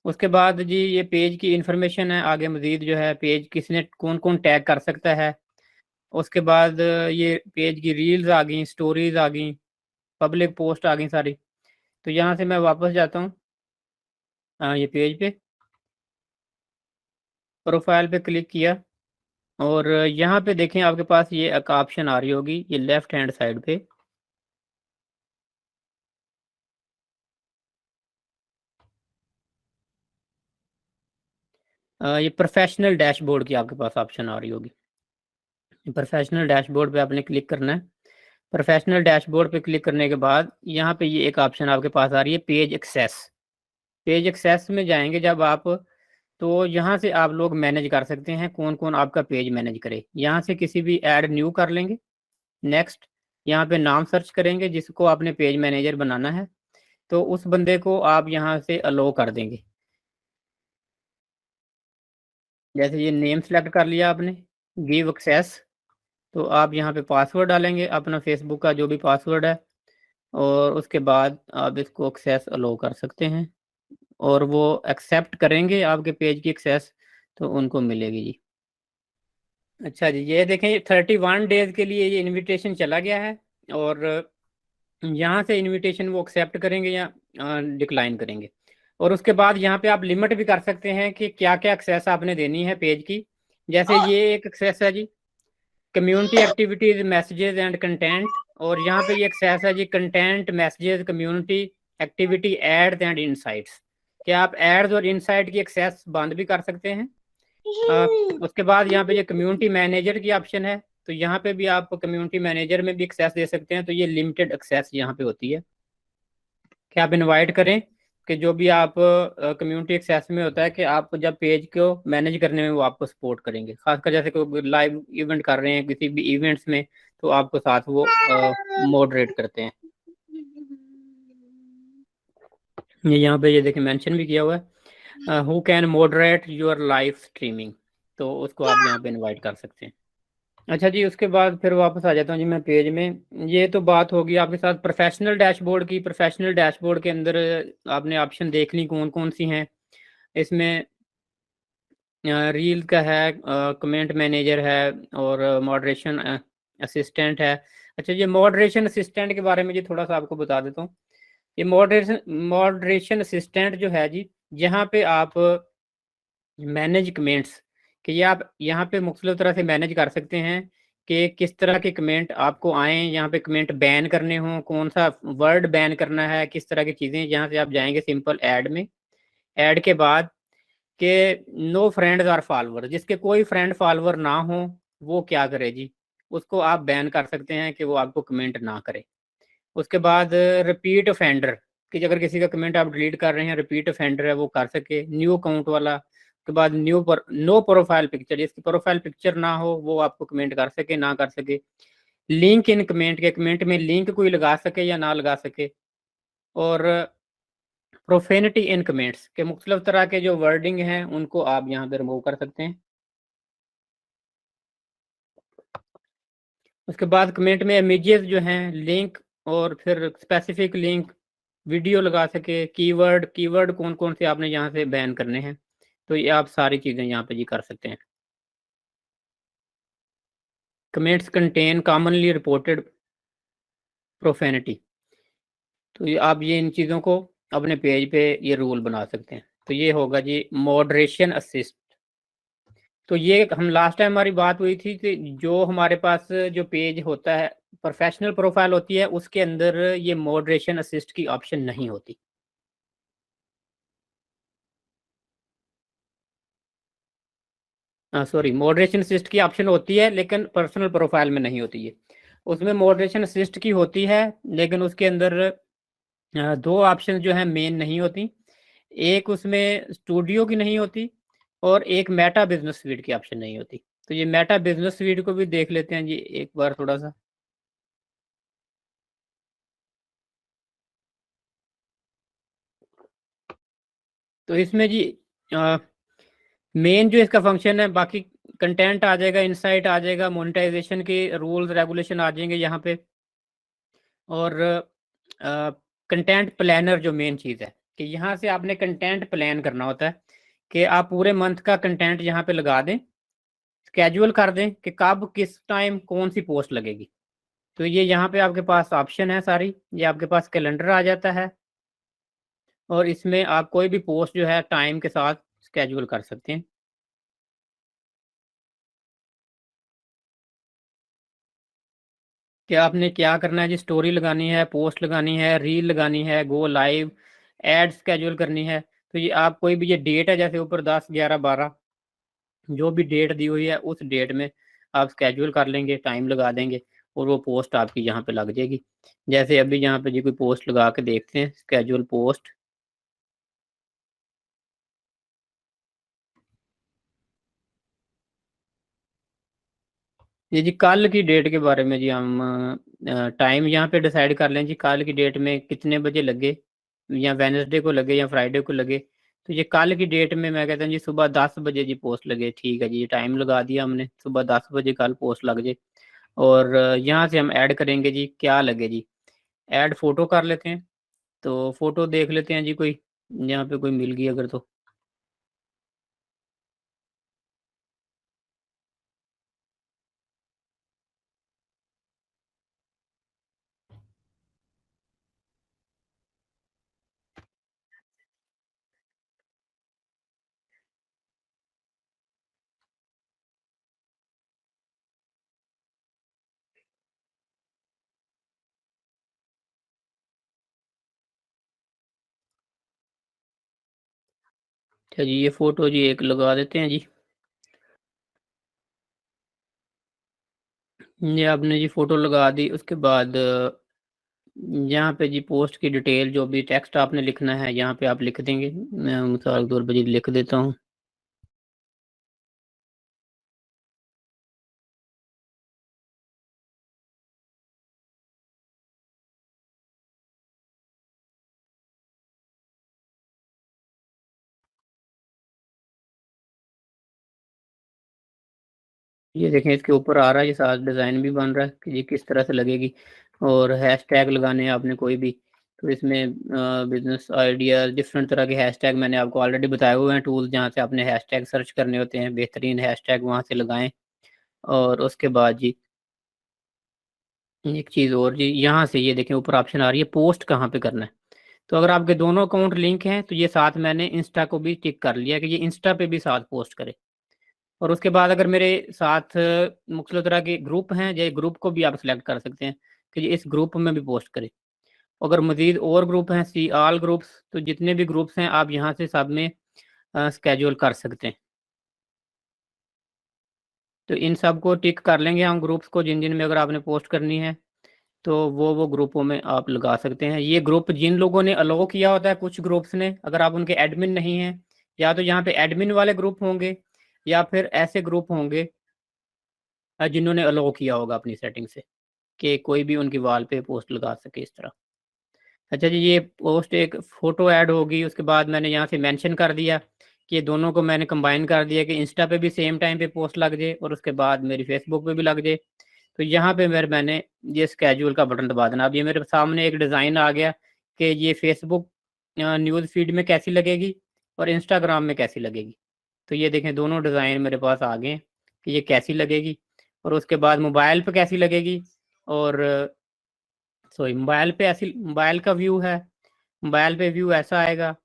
उसके बाद जी ये पेज की इंफॉर्मेशन है, आगे मजीद जो है पेज किसने कौन कौन टैग कर सकता है। उसके बाद ये पेज की रील्स आ गई, स्टोरीज आ गई, पब्लिक पोस्ट आ गई सारी। तो यहाँ से मैं वापस जाता हूँ ये पेज पे, प्रोफाइल पे क्लिक किया, और यहाँ पे देखें आपके पास ये एक ऑप्शन आ रही होगी, ये लेफ्ट हैंड साइड पे, ये प्रोफेशनल डैशबोर्ड की आपके पास ऑप्शन आ रही होगी। प्रोफेशनल डैशबोर्ड पे आपने क्लिक करना है। प्रोफेशनल डैशबोर्ड पे क्लिक करने के बाद यहाँ पे ये एक ऑप्शन आपके पास आ रही है, पेज एक्सेस। पेज एक्सेस में जाएंगे जब आप, तो यहाँ से आप लोग मैनेज कर सकते हैं कौन कौन आपका पेज मैनेज करे। यहाँ से किसी भी ऐड न्यू कर लेंगे, नेक्स्ट, यहाँ पे नाम सर्च करेंगे जिसको आपने पेज मैनेजर बनाना है, तो उस बंदे को आप यहाँ से अलो कर देंगे। जैसे ये नेम सेलेक्ट कर लिया आपने, गिव एक्सेस, तो आप यहाँ पे पासवर्ड डालेंगे अपना फेसबुक का जो भी पासवर्ड है, और उसके बाद आप इसको एक्सेस अलो कर सकते हैं, और वो एक्सेप्ट करेंगे आपके पेज की एक्सेस, तो उनको मिलेगी जी। अच्छा जी, ये देखें 31 डेज के लिए ये इनविटेशन चला गया है, और यहाँ से इनविटेशन वो एक्सेप्ट करेंगे या डिक्लाइन करेंगे। और उसके बाद यहाँ पे आप लिमिट भी कर सकते हैं कि क्या क्या एक्सेस आपने देनी है पेज की। जैसे ये एक एक्सेस है जी, community activities messages and content, और यहाँ पे ये एक्सेस है जी, content messages community activity ads and insights. क्या आप एड्स और इनसाइट की एक्सेस बंद भी कर सकते हैं। उसके बाद यहाँ पे ये कम्युनिटी मैनेजर की ऑप्शन है, तो यहाँ पे भी आप कम्युनिटी मैनेजर में भी एक्सेस दे सकते हैं। तो ये लिमिटेड एक्सेस यहाँ पे होती है कि आप इनवाइट करें कि जो भी आप कम्युनिटी एक्सेस में होता है कि आप जब पेज को मैनेज करने में वो आपको सपोर्ट करेंगे, खासकर जैसे कोई लाइव इवेंट कर रहे हैं किसी भी इवेंट्स में, तो आपको साथ वो मॉडरेट करते हैं। ये यहाँ पे ये देखिए मेंशन भी किया हुआ है, who can moderate your live streaming, तो उसको आप यहाँ पे इनवाइट कर सकते हैं। अच्छा जी, उसके बाद फिर वापस आ जाता हूँ जी मैं पेज में। ये तो बात होगी आपके साथ प्रोफेशनल डैशबोर्ड की। प्रोफेशनल डैशबोर्ड के अंदर आपने ऑप्शन देख ली कौन कौन सी हैं। इसमें रील का है, कमेंट मैनेजर है, और मॉडरेशन असिस्टेंट है। अच्छा, ये मॉडरेशन असिस्टेंट के बारे में जी थोड़ा सा आपको बता देता हूँ। ये मॉडरेशन असिस्टेंट जो है जी, यहाँ पे आप मैनेज कमेंट्स, कि ये आप यहाँ पे मुख्तलिफ तरह से मैनेज कर सकते हैं कि किस तरह के कमेंट आपको आए, यहाँ पे कमेंट बैन करने हों, कौन सा वर्ड बैन करना है, किस तरह की चीज़ें। यहाँ से आप जाएंगे सिंपल ऐड में, ऐड के बाद के नो फ्रेंड्स और फॉलोअर, जिसके कोई फ्रेंड फॉलोअर ना हो वो क्या करे जी, उसको आप बैन कर सकते हैं कि वो आपको कमेंट ना करे। उसके बाद रिपीट ऑफेंडर, कि अगर किसी का कमेंट आप डिलीट कर रहे हैं, रिपीट ऑफेंडर है वो कर सके। न्यू अकाउंट वाला, के बाद नो प्रोफाइल पिक्चर, जिसकी प्रोफाइल पिक्चर ना हो वो आपको कमेंट कर सके ना कर सके। लिंक इन कमेंट, के कमेंट में लिंक कोई लगा सके या ना लगा सके। और प्रोफेनिटी इन कमेंट्स, के मुख्तलिफ तरह के जो वर्डिंग हैं उनको आप यहाँ पे रिमूव कर सकते हैं। उसके बाद कमेंट में इमेजेस जो हैं, लिंक, और फिर स्पेसिफिक लिंक, वीडियो लगा सके, कीवर्ड, कीवर्ड कौन कौन से आपने यहाँ से बैन करने हैं, तो ये आप सारी चीज़ें यहाँ पे जी कर सकते हैं। Comments contain commonly reported profanity, तो ये आप ये इन चीज़ों को अपने पेज पे ये रूल बना सकते हैं। तो ये होगा जी मॉडरेशन असिस्ट। तो ये हम लास्ट टाइम हमारी बात हुई थी कि जो हमारे पास जो पेज होता है, प्रोफेशनल प्रोफाइल होती है, उसके अंदर ये मॉडरेशन असिस्ट की ऑप्शन नहीं होती। सॉरी, मॉडरेशन असिस्ट की ऑप्शन होती है लेकिन पर्सनल प्रोफाइल में नहीं होती है। उसमें मॉडरेशन असिस्ट की होती है, लेकिन उसके अंदर दो ऑप्शन जो है मेन नहीं होती। एक उसमें स्टूडियो की नहीं होती, और एक मेटा बिजनेस स्वीट की ऑप्शन नहीं होती। तो ये मेटा बिजनेस स्वीट को भी देख लेते हैं जी एक बार थोड़ा सा। तो इसमें जी मेन जो इसका फंक्शन है, बाकी कंटेंट आ जाएगा, इनसाइट आ जाएगा, मोनेटाइजेशन के रूल्स रेगुलेशन आ जाएंगे यहाँ पे, और कंटेंट प्लानर जो मेन चीज़ है, कि यहाँ से आपने कंटेंट प्लान करना होता है कि आप पूरे मंथ का कंटेंट यहाँ पे लगा दें, स्केड्यूल कर दें कि कब किस टाइम कौन सी पोस्ट लगेगी। तो ये यहाँ पे आपके पास ऑप्शन है सारी, ये आपके पास कैलेंडर आ जाता है, और इसमें आप कोई भी पोस्ट जो है टाइम के साथ स्केड्यूल कर सकते हैं। कि आपने क्या करना है जी, स्टोरी लगानी है, पोस्ट लगानी है, रील लगानी है, गो लाइव, एड स्केड्यूल करनी है। तो ये आप कोई भी ये डेट है जैसे ऊपर 10, 11, 12 जो भी डेट दी हुई है उस डेट में आप स्केड्यूल कर लेंगे, टाइम लगा देंगे, और वो पोस्ट आपकी यहाँ पे लग जाएगी। जैसे अभी यहाँ पे जी कोई पोस्ट लगा के देखते हैं, स्केड्यूल पोस्ट। ये जी कल की डेट के बारे में जी हम टाइम यहाँ पे डिसाइड कर लें जी, कल की डेट में कितने बजे लगे, या वेनसडे को लगे या फ्राइडे को लगे। तो ये कल की डेट में मैं कहता हूँ जी सुबह 10 बजे जी पोस्ट लगे, ठीक है जी, ये टाइम लगा दिया हमने, सुबह 10 बजे कल पोस्ट लग जाए। और यहाँ से हम ऐड करेंगे जी, क्या लगे जी, ऐड फोटो कर लेते हैं। तो फोटो देख लेते हैं जी, कोई यहाँ पे कोई मिल गई अगर तो। अच्छा जी, ये फोटो जी एक लगा देते हैं जी। ये आपने जी फोटो लगा दी, उसके बाद यहाँ पे जी पोस्ट की डिटेल जो भी टेक्स्ट आपने लिखना है यहाँ पे आप लिख देंगे। मैं मिसाल के तौर पर जी लिख देता हूँ। ये देखें इसके ऊपर आ रहा है, ये साथ डिज़ाइन भी बन रहा है कि ये किस तरह से लगेगी। और हैशटैग लगाने हैं आपने कोई भी, तो इसमें बिजनेस आइडिया डिफरेंट तरह के हैशटैग मैंने आपको ऑलरेडी बताए हुए हैं टूल्स जहाँ से आपने हैशटैग सर्च करने होते हैं, बेहतरीन हैशटैग वहाँ से लगाएं। और उसके बाद जी एक चीज़ और जी, यहाँ से ये देखें ऊपर ऑप्शन आ रही है पोस्ट कहाँ पे करना है। तो अगर आपके दोनों अकाउंट लिंक हैं तो ये साथ मैंने इंस्टा को भी टिक कर लिया कि ये इंस्टा पे भी साथ पोस्ट करे। और उसके बाद अगर मेरे साथ मुख्तलिफ तरह के ग्रुप हैं, या ग्रुप को भी आप सिलेक्ट कर सकते हैं कि ये इस ग्रुप में भी पोस्ट करें। अगर मज़ीद और ग्रुप हैं, सी ऑल ग्रुप्स, तो जितने भी ग्रुप्स हैं आप यहाँ से सब में स्केड्यूल कर सकते हैं। तो इन सब को टिक कर लेंगे हम ग्रुप्स को, जिन जिन में अगर आपने पोस्ट करनी है तो वो ग्रुपों में आप लगा सकते हैं। ये ग्रुप जिन लोगों ने अलाउ किया होता है, कुछ ग्रुप्स ने, अगर आप उनके एडमिन नहीं हैं, या तो यहाँ पे एडमिन वाले ग्रुप होंगे या फिर ऐसे ग्रुप होंगे जिन्होंने अलाउ किया होगा अपनी सेटिंग से कि कोई भी उनकी वॉल पे पोस्ट लगा सके इस तरह। अच्छा जी, ये पोस्ट एक फ़ोटो ऐड होगी, उसके बाद मैंने यहाँ से मेंशन कर दिया कि दोनों को मैंने कंबाइन कर दिया कि इंस्टा पे भी सेम टाइम पे पोस्ट लग जाए और उसके बाद मेरी फेसबुक पे भी लग जाए। तो यहाँ पे मैंने ये स्केड्यूल का बटन दबा देना। अब ये मेरे सामने एक डिज़ाइन आ गया कि ये फेसबुक न्यूज़ फीड में कैसी लगेगी और इंस्टाग्राम में कैसी लगेगी। तो ये देखें दोनों डिज़ाइन मेरे पास आ गए कि ये कैसी लगेगी और उसके बाद मोबाइल पे कैसी लगेगी। और सॉरी, मोबाइल पे ऐसी, मोबाइल का व्यू है, मोबाइल पे व्यू ऐसा आएगा,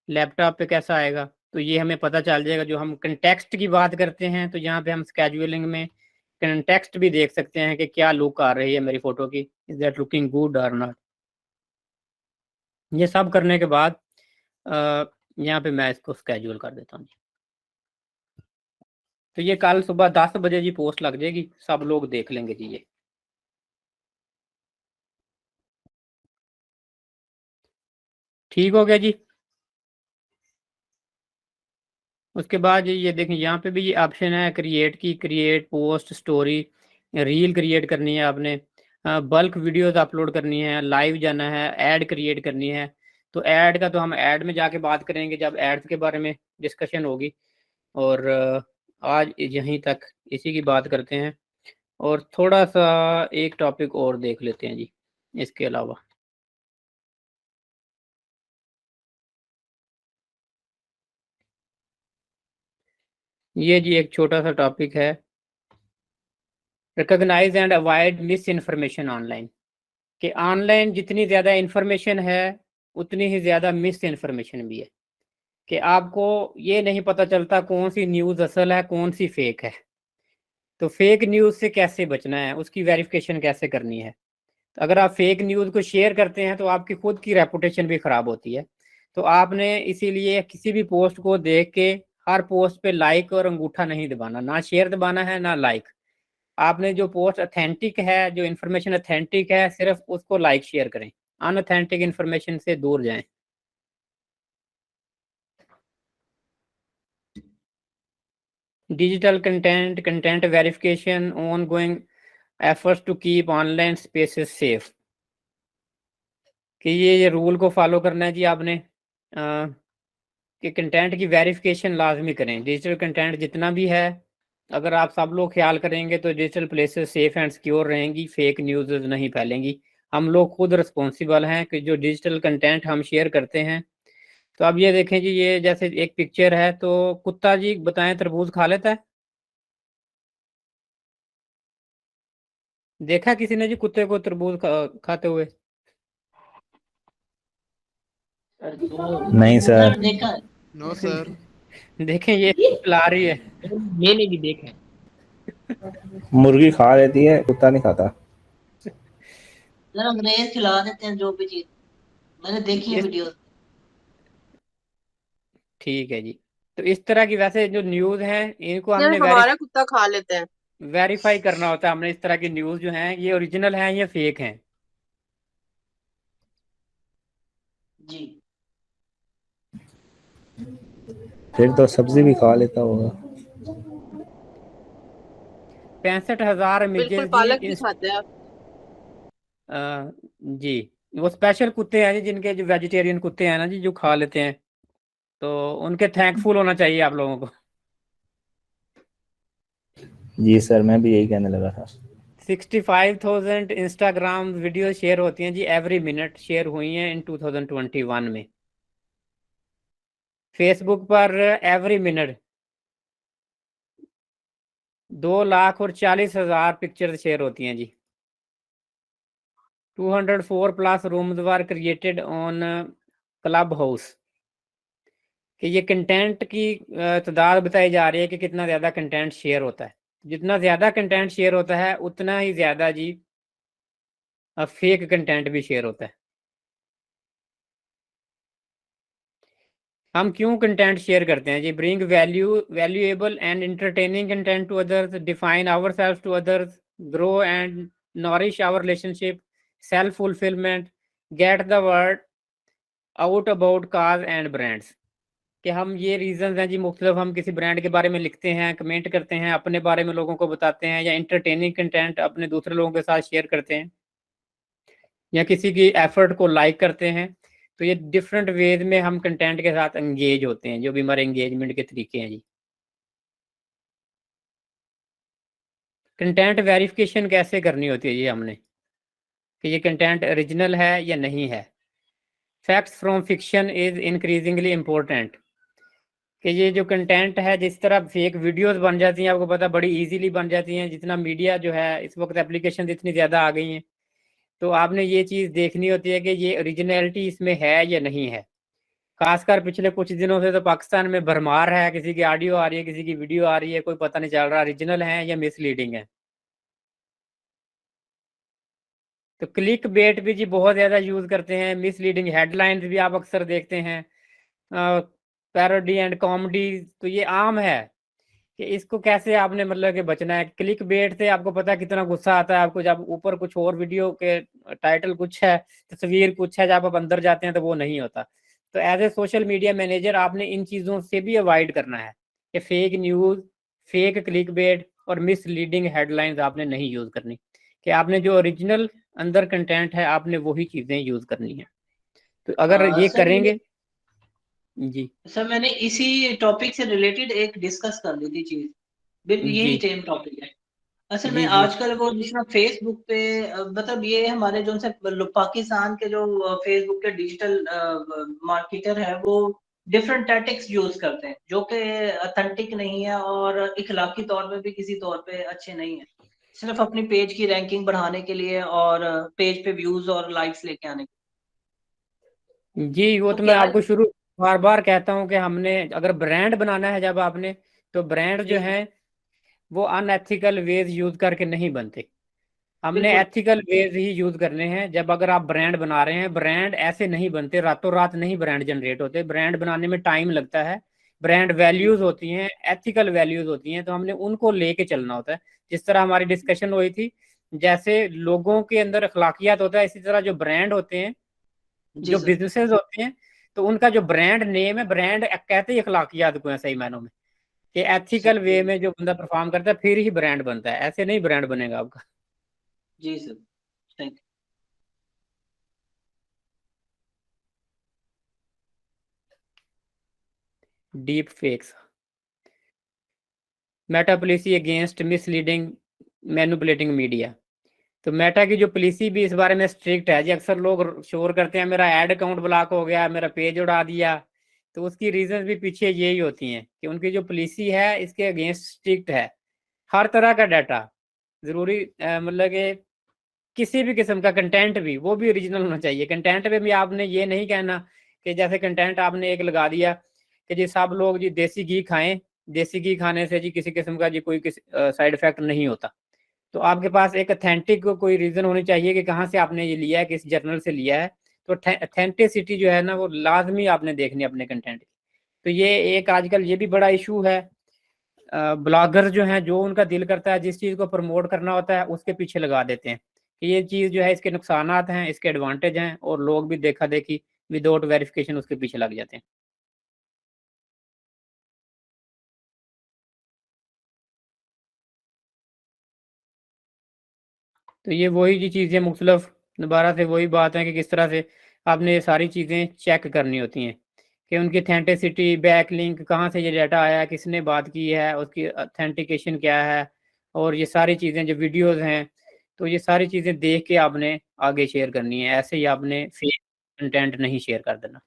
लैपटॉप पे कैसा आएगा। तो ये हमें पता चल जाएगा। जो हम कंटेक्स्ट की बात करते हैं तो यहाँ पे हम स्केड्यूलिंग में कंटेक्स्ट भी देख सकते हैं कि क्या लुक आ रही है मेरी फोटो की, इज दैट लुकिंग गुड और नॉट। ये सब करने के बाद यहाँ पे मैं इसको स्केड्यूल कर देता हूँ। तो ये कल सुबह 10 बजे जी पोस्ट लग जाएगी, सब लोग देख लेंगे जी। ये ठीक हो गया जी। उसके बाद ये देखें यहाँ पे भी ये ऑप्शन है क्रिएट की, create post story, reel create करनी है आपने, बल्क वीडियोस अपलोड करनी है, लाइव जाना है, ऐड क्रिएट करनी है। तो ऐड का तो हम ऐड में जाके बात करेंगे जब एड्स के बारे में डिस्कशन होगी। और आज यहीं तक इसी की बात करते हैं और थोड़ा सा एक टॉपिक और देख लेते हैं जी इसके अलावा। ये जी एक छोटा सा टॉपिक है, recognise and avoid misinformation online. कि ऑनलाइन जितनी ज़्यादा इन्फॉर्मेशन है उतनी ही ज़्यादा मिस इन्फॉर्मेशन भी है। कि आपको ये नहीं पता चलता कौन सी न्यूज़ असल है कौन सी फेक है। तो फेक न्यूज़ से कैसे बचना है, उसकी वेरिफिकेशन कैसे करनी है। तो अगर आप फेक न्यूज़ को शेयर करते हैं तो आपकी खुद की रेपुटेशन भी ख़राब होती है। तो आपने इसीलिए किसी भी पोस्ट को देख के हर पोस्ट पे लाइक और अंगूठा नहीं दबाना, ना शेयर दबाना है ना लाइक। आपने जो पोस्ट अथेंटिक है, जो इन्फॉर्मेशन अथेंटिक है, सिर्फ उसको लाइक शेयर करें, अनअथेंटिक इन्फॉर्मेशन से दूर जाएं। Digital content, content verification, ongoing efforts to keep online spaces safe. कि ये रूल को फॉलो करना है जी आपने कि कंटेंट की वेरिफिकेशन लाजमी करें। डिजिटल कंटेंट जितना भी है, अगर आप सब लोग ख्याल करेंगे तो digital places safe and secure रहेंगी, फेक न्यूज़ नहीं फैलेंगी। हम लोग खुद रिस्पॉन्सिबल हैं कि जो डिजिटल कंटेंट हम शेयर करते हैं। तो अब ये देखें जी, ये जैसे एक पिक्चर है, तो कुत्ता जी बताएं तरबूज खा लेता है? देखा किसी ने जी कुत्ते को तरबूज खाते हुए? नहीं सर। देखा नो सर। देखें ये ला रही है। मैंने भी देखा है। मुर्गी खा लेती है, कुत्ता नहीं खाता। जरा अंग्रेज खिला देते हैं जो भी चीज, मैंने देखी है वीडियो। ठीक है जी। तो इस तरह की वैसे जो न्यूज़ हैं इनको यार हमने हमारा कुत्ता खा लेते हैं। वेरीफाई करना होता है हमने। इस तरह की न्यूज़ जो हैं ये ओरिजिनल हैं या फेक हैं। जी फिर तो सब्जी भी खा लेता होगा। 65,000 बिल्कुल इमेजेस जी पालक भी खाते हैं आप। जी वो स्पेशल कुत्ते हैं जी, जिनके जो वेजिटेरियन कुत्ते हैं ना जी, जो खा लेते हैं, तो उनके थैंकफुल होना चाहिए आप लोगों को। जी सर, मैं भी यही कहने लगा था। 65,000 इंस्टाग्राम वीडियो शेयर होती हैं जी, एवरी मिनट शेयर हुई हैं इन 2021 में। फेसबुक पर एवरी मिनट 2,40,000 पिक्चर शेयर होती हैं जी। 204 plus rooms were created on club house. कि ये कंटेंट की तादाद बताई जा रही है कि कितना ज़्यादा कंटेंट शेयर होता है। जितना ज़्यादा कंटेंट शेयर होता है उतना ही ज़्यादा जी फेक कंटेंट भी शेयर होता है। हम क्यों कंटेंट शेयर करते हैं जी? Bring valuable and entertaining content to others, define ourselves to others, grow and nourish our relationship, self fulfilment, get the word out about cause and brands. कि हम ये रीजंस हैं जी मुख्तलिफ, हम किसी ब्रांड के बारे में लिखते हैं, कमेंट करते हैं, अपने बारे में लोगों को बताते हैं, या इंटरटेनिंग कंटेंट अपने दूसरे लोगों के साथ शेयर करते हैं, या किसी की एफर्ट को लाइक करते हैं। तो ये डिफरेंट वेज में हम कंटेंट के साथ एंगेज होते हैं, जो भी हमारे एंगेजमेंट के तरीके हैं जी। कंटेंट वेरिफिकेशन कैसे करनी होती है जी हमने, कि ये कंटेंट ओरिजिनल है या नहीं है। Facts from fiction is increasingly important. कि ये जो कंटेंट है, जिस तरह फेक वीडियोस बन जाती हैं, आपको पता बड़ी इजीली बन जाती हैं, जितना मीडिया जो है इस वक्त एप्लीकेशन इतनी ज़्यादा आ गई हैं, तो आपने ये चीज़ देखनी होती है कि ये ओरिजिनलिटी इसमें है या नहीं है। खासकर पिछले कुछ दिनों से तो पाकिस्तान में भरमार है, किसी की ऑडियो आ रही है, किसी की वीडियो आ रही है, कोई पता नहीं चल रहा ओरिजिनल है या मिसलीडिंग है। तो क्लिक बेट भी जी बहुत ज़्यादा यूज़ करते हैं, मिसलीडिंग हेडलाइंस भी आप अक्सर देखते हैं, पैरोडी एंड कॉमेडी, तो ये आम है। कि इसको कैसे आपने मतलब कि बचना है। क्लिक बेट से आपको पता है कितना गुस्सा आता है आपको, जब ऊपर कुछ और वीडियो के टाइटल कुछ है, तस्वीर कुछ है, जब आप अंदर जाते हैं तो वो नहीं होता। तो as a social media manager आपने इन चीज़ों से भी अवॉइड करना है कि fake news, fake clickbait और मिसलीडिंग हेडलाइंस आपने नहीं यूज़ करनी। कि आपने जो ओरिजिनल अंदर कंटेंट है आपने वही चीज़ें यूज़ करनी है। तो अगर ये सर करेंगे जी। सर मैंने इसी टॉपिक से रिलेटेड एक डिस्कस कर ली थी चीज, बिल्कुल यही जी सेम टॉपिक है। असल में जी जी आजकल वो जिसमें फेसबुक पे मतलब ये हमारे जो से पाकिस्तान के जो फेसबुक के डिजिटल मार्केटर है वो डिफरेंट टैक्टिक्स यूज करते हैं जो कि ऑथेंटिक नहीं है और इखलाकी तौर पे भी किसी तौर पे अच्छे नहीं है, सिर्फ अपनी पेज की रैंकिंग बढ़ाने के लिए और पेज पे व्यूज और लाइक्स लेके आने के जी। वो लिए। तो तो मैं क्या आपको शुरू बार बार कहता हूँ कि हमने अगर ब्रांड बनाना है जब आपने, तो ब्रांड जो जी है वो अनएथिकल वेज यूज करके नहीं बनते। हमने बिल्कुल एथिकल वेज ही यूज करने हैं। जब अगर आप ब्रांड बना रहे हैं, ब्रांड ऐसे नहीं बनते, रातों रात नहीं ब्रांड जनरेट होते, ब्रांड बनाने में टाइम लगता है। ब्रांड जी वैल्यूज होती हैं, एथिकल वैल्यूज होती हैं, तो हमने उनको लेके चलना होता है। जिस तरह हमारी डिस्कशन हुई थी, जैसे लोगों के अंदर अखलाकियात होता है, इसी तरह जो ब्रांड होते हैं, जी जो सर बिजनेसेस होते हैं, तो उनका जो ब्रांड नेम है, ब्रांड कहते ही अखलाकियात को है सही मायनों में। कि एथिकल वे सर में जो बंदा परफॉर्म करता है फिर ही ब्रांड बनता है, ऐसे नहीं ब्रांड बनेगा आपका। जी sir thank deep fakes, Meta policy against misleading manipulating media. तो मेटा की जो पॉलिसी भी इस बारे में स्ट्रिक्ट है जी। अक्सर लोग शोर करते हैं मेरा एड अकाउंट ब्लॉक हो गया, मेरा पेज उड़ा दिया, तो उसकी रीजन भी पीछे यही होती हैं कि उनकी जो पॉलिसी है इसके अगेंस्ट स्ट्रिक्ट है। हर तरह का डाटा जरूरी मतलब कि किसी भी किस्म का कंटेंट भी, वो भी ओरिजिनल होना चाहिए। कंटेंट में भी आपने ये नहीं कहना कि जैसे कंटेंट आपने एक लगा दिया कि जी सब लोग जी देसी घी खाएं, देसी घी खाने से जी किसी किस्म का जी कोई साइड इफेक्ट नहीं होता। तो आपके पास एक अथेंटिक कोई रीजन होनी चाहिए कि कहाँ से आपने ये लिया है, किस जर्नल से लिया है। तो अथेंटिसिटी जो है ना वो लाजमी आपने देखनी है अपने कंटेंट की। तो ये एक आजकल ये भी बड़ा इशू है। ब्लॉगर जो हैं, जो उनका दिल करता है जिस चीज़ को प्रमोट करना होता है उसके पीछे लगा देते हैं कि ये चीज़ जो है इसके नुकसानात हैं, इसके एडवांटेज हैं, और लोग भी देखा देखी विदाउट वेरिफिकेशन उसके पीछे लग जाते हैं। तो ये वही जी चीज़ें मुख्तलिफ दोबारा से वही बात है कि किस तरह से आपने ये सारी चीज़ें चेक करनी होती हैं कि उनकी अथेंटिसिटी, बैक लिंक, कहाँ से ये डाटा आया, किसने बात की है, उसकी अथेंटिकेशन क्या है, और ये सारी चीज़ें जो वीडियोस हैं, तो ये सारी चीज़ें देख के आपने आगे शेयर करनी है। ऐसे ही आपने फेक कंटेंट नहीं शेयर कर देना।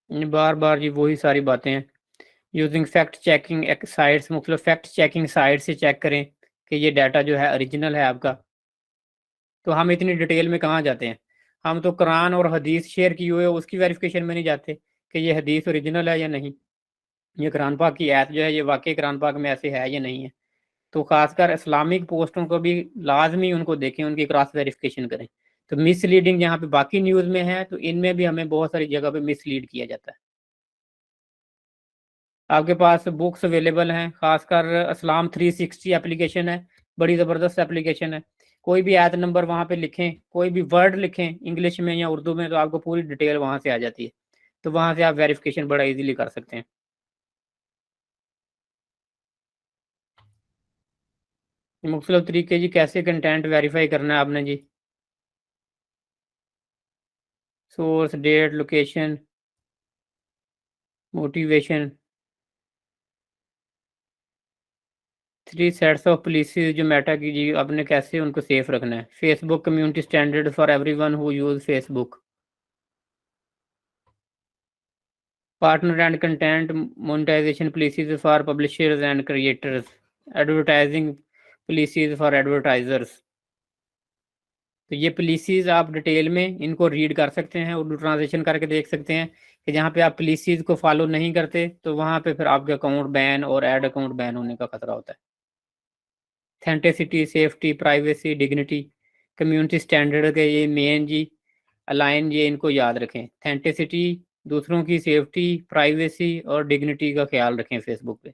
बार बार जी वही सारी बातें हैं। यूजिंग फैक्ट चेकिंग साइट्स, मुख्तलिफ फैक्ट चेकिंग साइट से चेक करें कि ये डाटा जो है ओरिजिनल है आपका। तो हम इतनी डिटेल में कहाँ जाते हैं, हम तो कुरान और हदीस शेयर किए हुए उसकी वेरिफिकेशन में नहीं जाते कि ये हदीस ओरिजिनल है या नहीं, ये कुरान पाक की आयत जो है ये वाकई कुरान पाक में ऐसे है या नहीं है। तो खासकर इस्लामिक पोस्टों को भी लाजमी उनको देखें, उनकी क्रॉस वेरिफिकेशन करें। तो मिसलीडिंग जहाँ पे बाकी न्यूज़ में है, तो इनमें भी हमें बहुत सारी जगह पे मिसलीड किया जाता है। आपके पास बुक्स अवेलेबल हैं, खासकर इस्लाम 360 एप्लीकेशन है, बड़ी ज़बरदस्त एप्लीकेशन है। कोई भी आयत नंबर वहाँ पे लिखें, कोई भी वर्ड लिखें इंग्लिश में या उर्दू में, तो आपको पूरी डिटेल वहाँ से आ जाती है। तो वहाँ से आप वेरिफिकेशन बड़ा इजीली कर सकते हैं। मुख्तलिफ तरीके जी कैसे कंटेंट वेरीफाई करना है आपने जी। Source, date, location, motivation, 3 sets of policies जो मेटा की जी, आपने कैसे उनको सेफ रखना है। Facebook community standard for everyone who use Facebook. Partner and content monetisation policies for publishers and creators. Advertising policies for advertisers. तो ये पॉलिसीज आप डिटेल में इनको रीड कर सकते हैं, उर्दू ट्रांसलेशन करके देख सकते हैं कि जहाँ पे आप पॉलिसीज को फॉलो नहीं करते तो वहाँ पे फिर आपके अकाउंट बैन और ऐड अकाउंट बैन होने का खतरा होता है। Authenticity, safety, privacy, dignity, community standard के ये मेन जी अलाइन, ये इनको याद रखें। ऑथेंटिसिटी, दूसरों की सेफ्टी, प्राइवेसी और डिग्निटी का ख्याल रखें फेसबुक पे।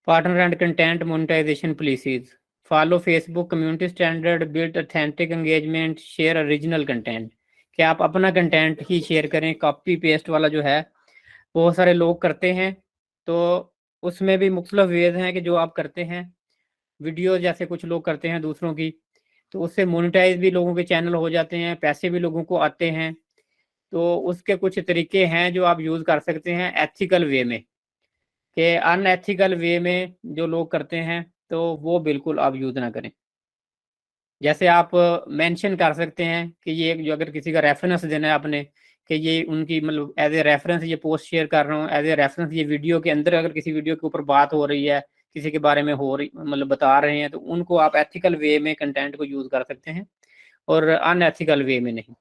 Partner and content monetisation policies. Follow Facebook community standard, build authentic engagement, share original content. कि आप अपना कंटेंट ही शेयर करें। कॉपी पेस्ट वाला जो है बहुत सारे लोग करते हैं, तो उसमें भी मुख्तलिफ वेज हैं कि जो आप करते हैं। वीडियो जैसे कुछ लोग करते हैं दूसरों की, तो उससे मोनेटाइज भी लोगों के चैनल हो जाते हैं, पैसे भी लोगों को आते हैं। तो उसके कुछ तरीके हैं जो आप यूज़ कर सकते हैं एथिकल वे में, कि अनएथिकल वे में जो लोग करते हैं तो वो बिल्कुल आप यूज़ ना करें। जैसे आप मेंशन कर सकते हैं कि ये जो अगर किसी का रेफरेंस देना है आपने, कि ये उनकी मतलब एज ए रेफरेंस ये पोस्ट शेयर कर रहा हूँ, एज ए रेफरेंस ये वीडियो के अंदर अगर किसी वीडियो के ऊपर बात हो रही है, किसी के बारे में हो रही मतलब बता रहे हैं, तो उनको आप एथिकल वे में कंटेंट को यूज़ कर सकते हैं और अनएथिकल वे में नहीं।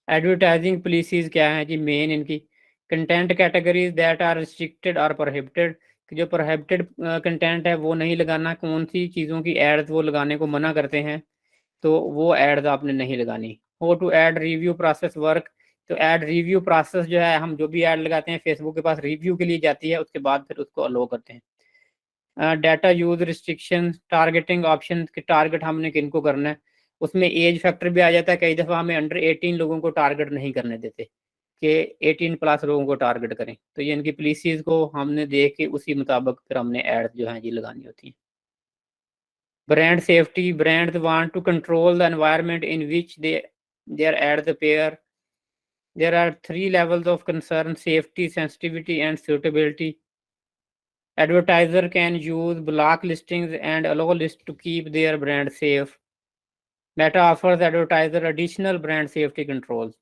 एडवर्टाइजिंग पॉलिसीज क्या है जी मेन इनकी। Content categories that are restricted और प्रोहिबिटेड। जो प्रोहिबिटेड कंटेंट है वो नहीं लगाना। कौन सी चीज़ों की एड्स वो लगाने को मना करते हैं, तो वो एड्स आपने नहीं लगानी। How to ad review process work. तो ऐड रिव्यू प्रोसेस जो है, हम जो भी ऐड लगाते हैं फेसबुक के पास रिव्यू के लिए जाती है, उसके बाद फिर उसको अलो करते हैं। Data use restriction, targeting option के टारगेट हमने किनको करना है। उसमें एज फैक्टर भी आ जाता है, कई दफ़ा हमें अंडर 18 लोगों को टारगेट नहीं करने देते कि 18 प्लस लोगों को टारगेट करें। तो ये इनकी पॉलिसीज़ को हमने देख के उसी मुताबिक फिर हमने एड्स जो हैं जी लगानी होती हैं। Brand safety. Brands want to control the environment in which their ads appear. There are 3 levels of concern: safety, sensitivity, and suitability. Advertiser can use block listings and allow lists to keep their brand safe. Meta offers advertiser additional brand safety controls.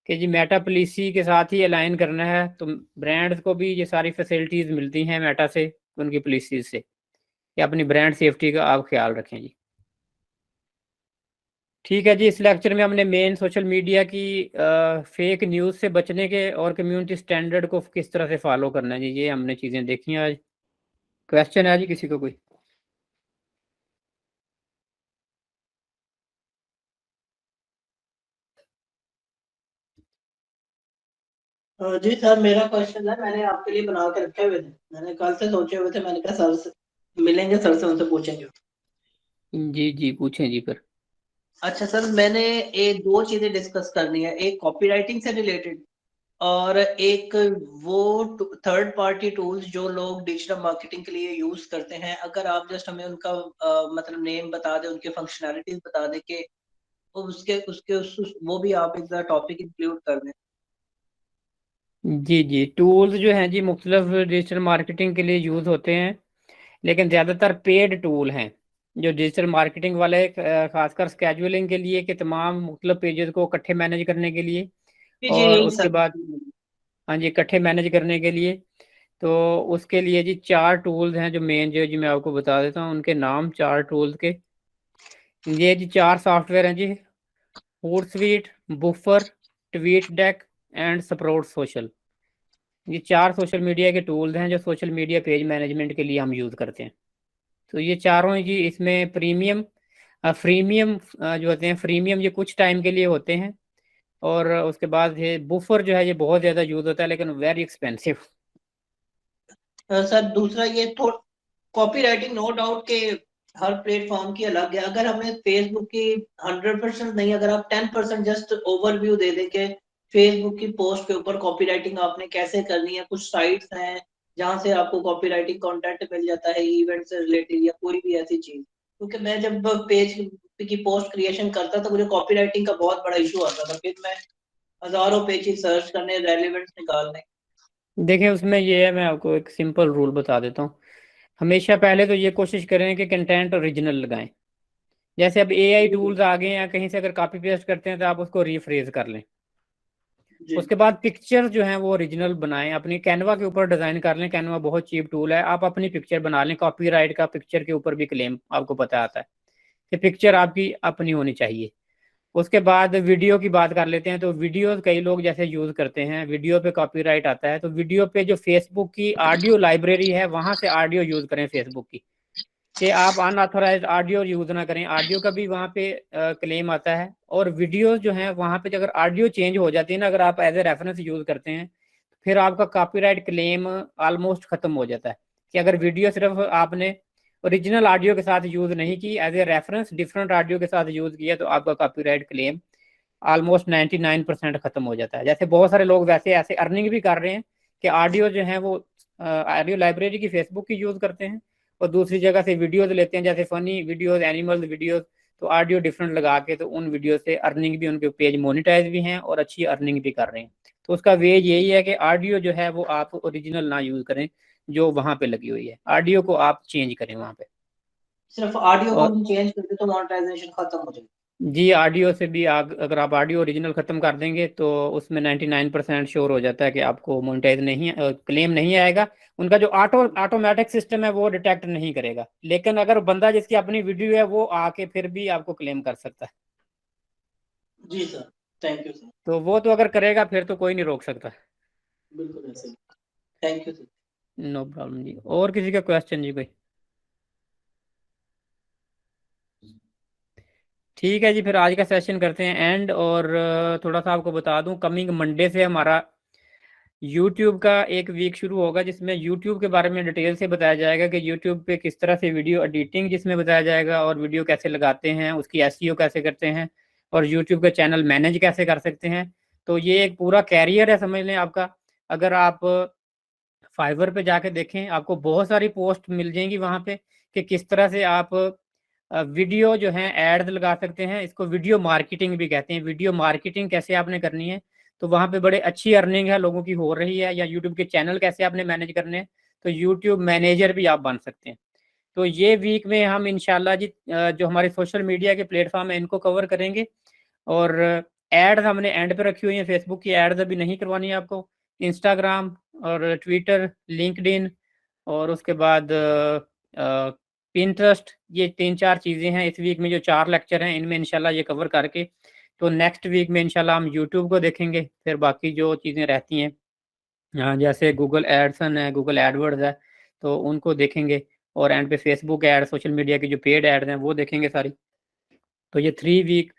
कि जी Meta policy के साथ ही align करना है, तो brands को भी ये सारी फैसिलिटीज़ मिलती हैं मेटा से, उनकी पॉलिसीज से, कि अपनी ब्रांड सेफ्टी का आप ख्याल रखें जी। ठीक है जी, इस लेक्चर में हमने मेन सोशल मीडिया की फेक न्यूज़ से बचने के और कम्युनिटी स्टैंडर्ड को किस तरह से फॉलो करना है जी, ये हमने चीज़ें देखी हैं आज। क्वेश्चन है जी किसी को कोई? जी सर, मेरा क्वेश्चन है, मैंने आपके लिए बना के रखे हुए थे, मैंने कल से सोचे हुए थे, मैंने कहा सर से मिलेंगे, सर से उनसे पूछेंगे। जी जी पूछें जी फिर। अच्छा सर, मैंने एक दो चीजें डिस्कस करनी है, एक कॉपीराइटिंग से रिलेटेड और एक वो थर्ड पार्टी टूल्स जो लोग डिजिटल मार्केटिंग के लिए यूज करते हैं। अगर आप जस्ट हमें उनका मतलब नेम बता दें, उनके फंक्शनैलिटीज बता दें कि उसके उसके वो भी आप एक टॉपिक इंक्लूड कर दें। जी जी टूल्स जो हैं जी मुख्तलिफ डिजिटल मार्केटिंग के लिए यूज़ होते हैं, लेकिन ज़्यादातर पेड टूल हैं जो डिजिटल मार्केटिंग वाले खासकर स्केजुअलिंग के लिए, कि तमाम मुख्तलिफ पेजेस को इकट्ठे मैनेज करने के लिए। जी जी, और यही उसके सर। बाद हाँ जी इकट्ठे मैनेज करने के लिए, तो उसके लिए जी 4 टूल्स हैं जो मेन, जो जी मैं आपको बता देता हूँ उनके नाम 4 टूल्स के। ये जी 4 सॉफ्टवेयर हैं जी, Hootsuite, Buffer, TweetDeck and Sprout Social. ये 4 सोशल मीडिया के टूल्स हैं जो सोशल मीडिया पेज मैनेजमेंट के लिए हम यूज़ करते हैं। तो ये चारों ही जी, इसमें प्रीमियम फ्रीमियम जो होते हैं, फ्रीमियम ये कुछ टाइम के लिए होते हैं, और उसके बाद ये बुफर जो है ये बहुत ज़्यादा यूज़ होता है लेकिन वेरी एक्सपेंसिव। सर दूसरा ये तो कॉपी राइटिंग, नो डाउट के हर प्लेटफॉर्म की अलग है। अगर हमें फेसबुक की 100% नहीं, अगर आप 10% जस्ट ओवरव्यू दे दें कि फेसबुक की पोस्ट के ऊपर कॉपी राइटिंग आपने कैसे करनी है। कुछ साइट्स हैं जहां से आपको कॉपी राइटिंग कॉन्टेंट मिल जाता है, इवेंट से रिलेटेड या कोई भी ऐसी चीज। क्योंकि मैं जब पेज की पोस्ट क्रिएशन करता था, मुझे कॉपी राइटिंग का बहुत बड़ा इशू आता था, फिर मैं हजारों पेजेस सर्च करने, रेलिवेंट निकालने। देखिए उसमें ये है, मैं आपको एक सिंपल रूल बता देता हूँ। हमेशा पहले तो ये कोशिश करें कि कंटेंट ओरिजिनल लगाएं। जैसे अब एआई टूल्स आ गए हैं, कहीं से अगर कॉपी पेस्ट करते हैं तो आप उसको रीफ्रेज कर लें। जी उसके बाद पिक्चर जो है वो ओरिजिनल बनाएं, अपनी कैनवा के ऊपर डिजाइन कर लें। कैनवा बहुत चीप टूल है, आप अपनी पिक्चर बना लें। कॉपीराइट का पिक्चर के ऊपर भी क्लेम आपको पता आता है कि पिक्चर आपकी अपनी होनी चाहिए। उसके बाद वीडियो की बात कर लेते हैं, तो वीडियो कई लोग जैसे यूज करते हैं, वीडियो पे कॉपीराइट आता है, तो वीडियो पे जो फेसबुक की ऑडियो लाइब्रेरी है वहां से ऑडियो यूज करें फेसबुक की, कि आप अनऑथोराइज ऑडियो यूज ना करें। ऑडियो का भी वहाँ पे क्लेम आता है। और वीडियो जो है वहाँ पे अगर ऑडियो चेंज हो जाती है ना, अगर आप एज ए रेफरेंस यूज करते हैं, फिर आपका कॉपीराइट क्लेम ऑलमोस्ट खत्म हो जाता है। कि अगर वीडियो सिर्फ आपने ओरिजिनल ऑडियो के साथ यूज नहीं की, as a reference different audio के साथ यूज किया, तो आपका कॉपीराइट क्लेम ऑलमोस्ट 99% खत्म हो जाता है। जैसे बहुत सारे लोग वैसे ऐसे अर्निंग भी कर रहे हैं कि ऑडियो जो है वो ऑडियो लाइब्रेरी की फेसबुक की यूज करते हैं, और दूसरी जगह से वीडियोज लेते हैं, जैसे फनी वीडियोज, एनिमल वीडियोज, तो ऑडियो डिफरेंट लगा के, तो उन वीडियो से अर्निंग भी, उनके पेज मोनिटाइज भी हैं और अच्छी अर्निंग भी कर रहे हैं। तो उसका वे यही है कि ऑडियो जो है वो आप ओरिजिनल ना यूज करें जो वहां पे लगी हुई है, ऑडियो को आप चेंज करें वहां पे। सिर्फ ऑडियो को और हम चेंज करते तो मोनेटाइजेशन खत्म हो जाएगी। जी ऑडियो से भी अगर आप ऑडियो ओरिजिनल खत्म कर देंगे तो उसमें 99% श्योर हो जाता है कि आपको मोनेटाइज नहीं, क्लेम नहीं आएगा। उनका जो ऑटोमेटिक सिस्टम है वो डिटेक्ट नहीं करेगा, लेकिन अगर बंदा जिसकी अपनी वीडियो है वो आके फिर भी आपको क्लेम कर सकता है। जी सर, थैंक यू सर। तो वो तो अगर करेगा फिर तो कोई नहीं रोक सकता। बिल्कुल ऐसे ही। Thank you sir. No problem जी। और किसी का क्वेश्चन जी कोई? ठीक है जी, फिर आज का सेशन करते हैं एंड। और थोड़ा सा आपको बता दूं, कमिंग मंडे से हमारा यूट्यूब का एक वीक शुरू होगा जिसमें यूट्यूब के बारे में डिटेल से बताया जाएगा कि यूट्यूब पे किस तरह से वीडियो एडिटिंग जिसमें बताया जाएगा, और वीडियो कैसे लगाते हैं, उसकी एसईओ कैसे करते हैं, और यूट्यूब का चैनल मैनेज कैसे कर सकते हैं। तो ये एक पूरा कैरियर है समझ लें आपका। अगर आप फाइवर पे जाके देखें, आपको बहुत सारी पोस्ट मिल जाएंगी वहाँ पे कि किस तरह से आप वीडियो जो है एड्स लगा सकते हैं। इसको वीडियो मार्केटिंग भी कहते हैं। वीडियो मार्केटिंग कैसे आपने करनी है, तो वहाँ पे बड़े अच्छी अर्निंग है लोगों की हो रही है। या यूट्यूब के चैनल कैसे आपने मैनेज करने हैं, तो यूट्यूब मैनेजर भी आप बन सकते हैं। तो ये वीक में हम इंशाल्लाह जी जो हमारे सोशल मीडिया के प्लेटफॉर्म है इनको कवर करेंगे। और एड्स हमने एंड पे रखी हुई है, फेसबुक की एड्स अभी नहीं करवानी है आपको। इंस्टाग्राम और ट्विटर, लिंक्डइन, और उसके बाद पिंटरेस्ट, ये 3-4 चीज़ें हैं इस वीक में। जो 4 लेक्चर हैं इनमें इंशाल्लाह ये कवर करके, तो नेक्स्ट वीक में इंशाल्लाह हम यूट्यूब को देखेंगे। फिर बाकी जो चीज़ें रहती हैं, जैसे गूगल एडसन है, गूगल एडवर्ड्स है, तो उनको देखेंगे। और एंड पे फेसबुक एड, सोशल मीडिया की जो पेड एड्स हैं वो देखेंगे सारी। तो ये 3 वीक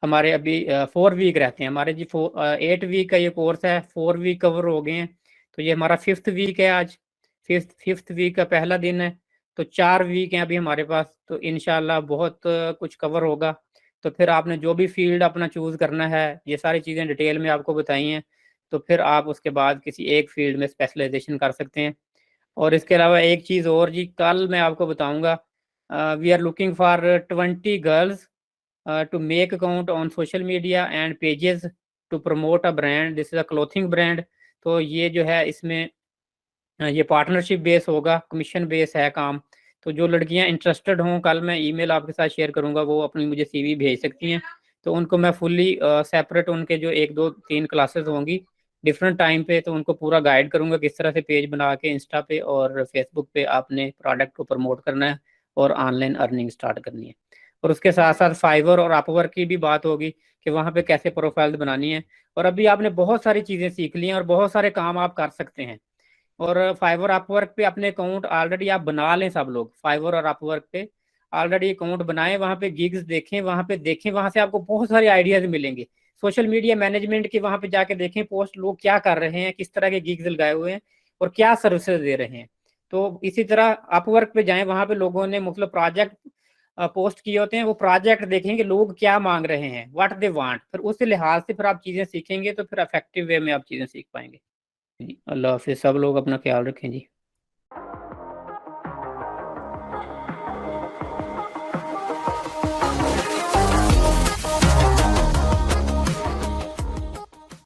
हमारे अभी 4 वीक रहते हैं हमारे जी। 8 वीक का ये कोर्स है, 4 वीक कवर हो गए हैं, तो ये हमारा 5th वीक है आज। 5th वीक का पहला दिन है, तो 4 वीक हैं अभी हमारे पास, तो इंशाल्लाह बहुत कुछ कवर होगा। तो फिर आपने जो भी फील्ड अपना चूज़ करना है, ये सारी चीज़ें डिटेल में आपको बताई हैं, तो फिर आप उसके बाद किसी एक फील्ड में स्पेशलाइजेशन कर सकते हैं। और इसके अलावा एक चीज़ और जी, कल मैं आपको बताऊंगा, we are looking for 20 girls to make account on social media and pages to promote a brand. This is a clothing brand. तो ये जो है इसमें ये पार्टनरशिप बेस होगा, कमीशन बेस है काम। तो जो लड़कियां इंटरेस्टेड हों, कल मैं ईमेल आपके साथ शेयर करूंगा, वो अपनी मुझे सीवी भेज सकती हैं, तो उनको मैं फुल्ली सेपरेट उनके जो 1 2 3 क्लासेस होंगी डिफरेंट टाइम पे, तो उनको पूरा गाइड करूंगा किस तरह से पेज बना के इंस्टा पे और फेसबुक पे आपने प्रोडक्ट को प्रमोट करना है और ऑनलाइन अर्निंग स्टार्ट करनी है। और उसके साथ साथ फाइवर और अपवर्क की भी बात होगी कि वहाँ पे कैसे प्रोफाइल बनानी है। और अभी आपने बहुत सारी चीज़ें सीख ली हैं और बहुत सारे काम आप कर सकते हैं। और फाइवर अपवर्क पे अपने अकाउंट ऑलरेडी आप बना लें, सब लोग फाइवर और अपवर्क पे ऑलरेडी अकाउंट बनाएं, वहाँ पे गिग्स देखें, वहाँ पे देखें, वहाँ से आपको बहुत सारे आइडियाज मिलेंगे। सोशल मीडिया मैनेजमेंट के वहाँ पे जाके देखें पोस्ट, लोग क्या कर रहे हैं, किस तरह के गिग्स लगाए हुए हैं और क्या सर्विसेज दे रहे हैं। तो इसी तरह अपवर्क पे जाएं, वहाँ पे लोगों ने मतलब प्रोजेक्ट पोस्ट किए होते हैं, वो प्रोजेक्ट देखेंगे लोग क्या मांग रहे हैं, व्हाट दे वांट, फिर उस लिहाज से फिर आप चीज़ें सीखेंगे, तो फिर इफेक्टिव वे में आप चीज़ें सीख पाएंगे। जी, अल्लाह हाफिज़। सब लोग अपना ख्याल रखें जी।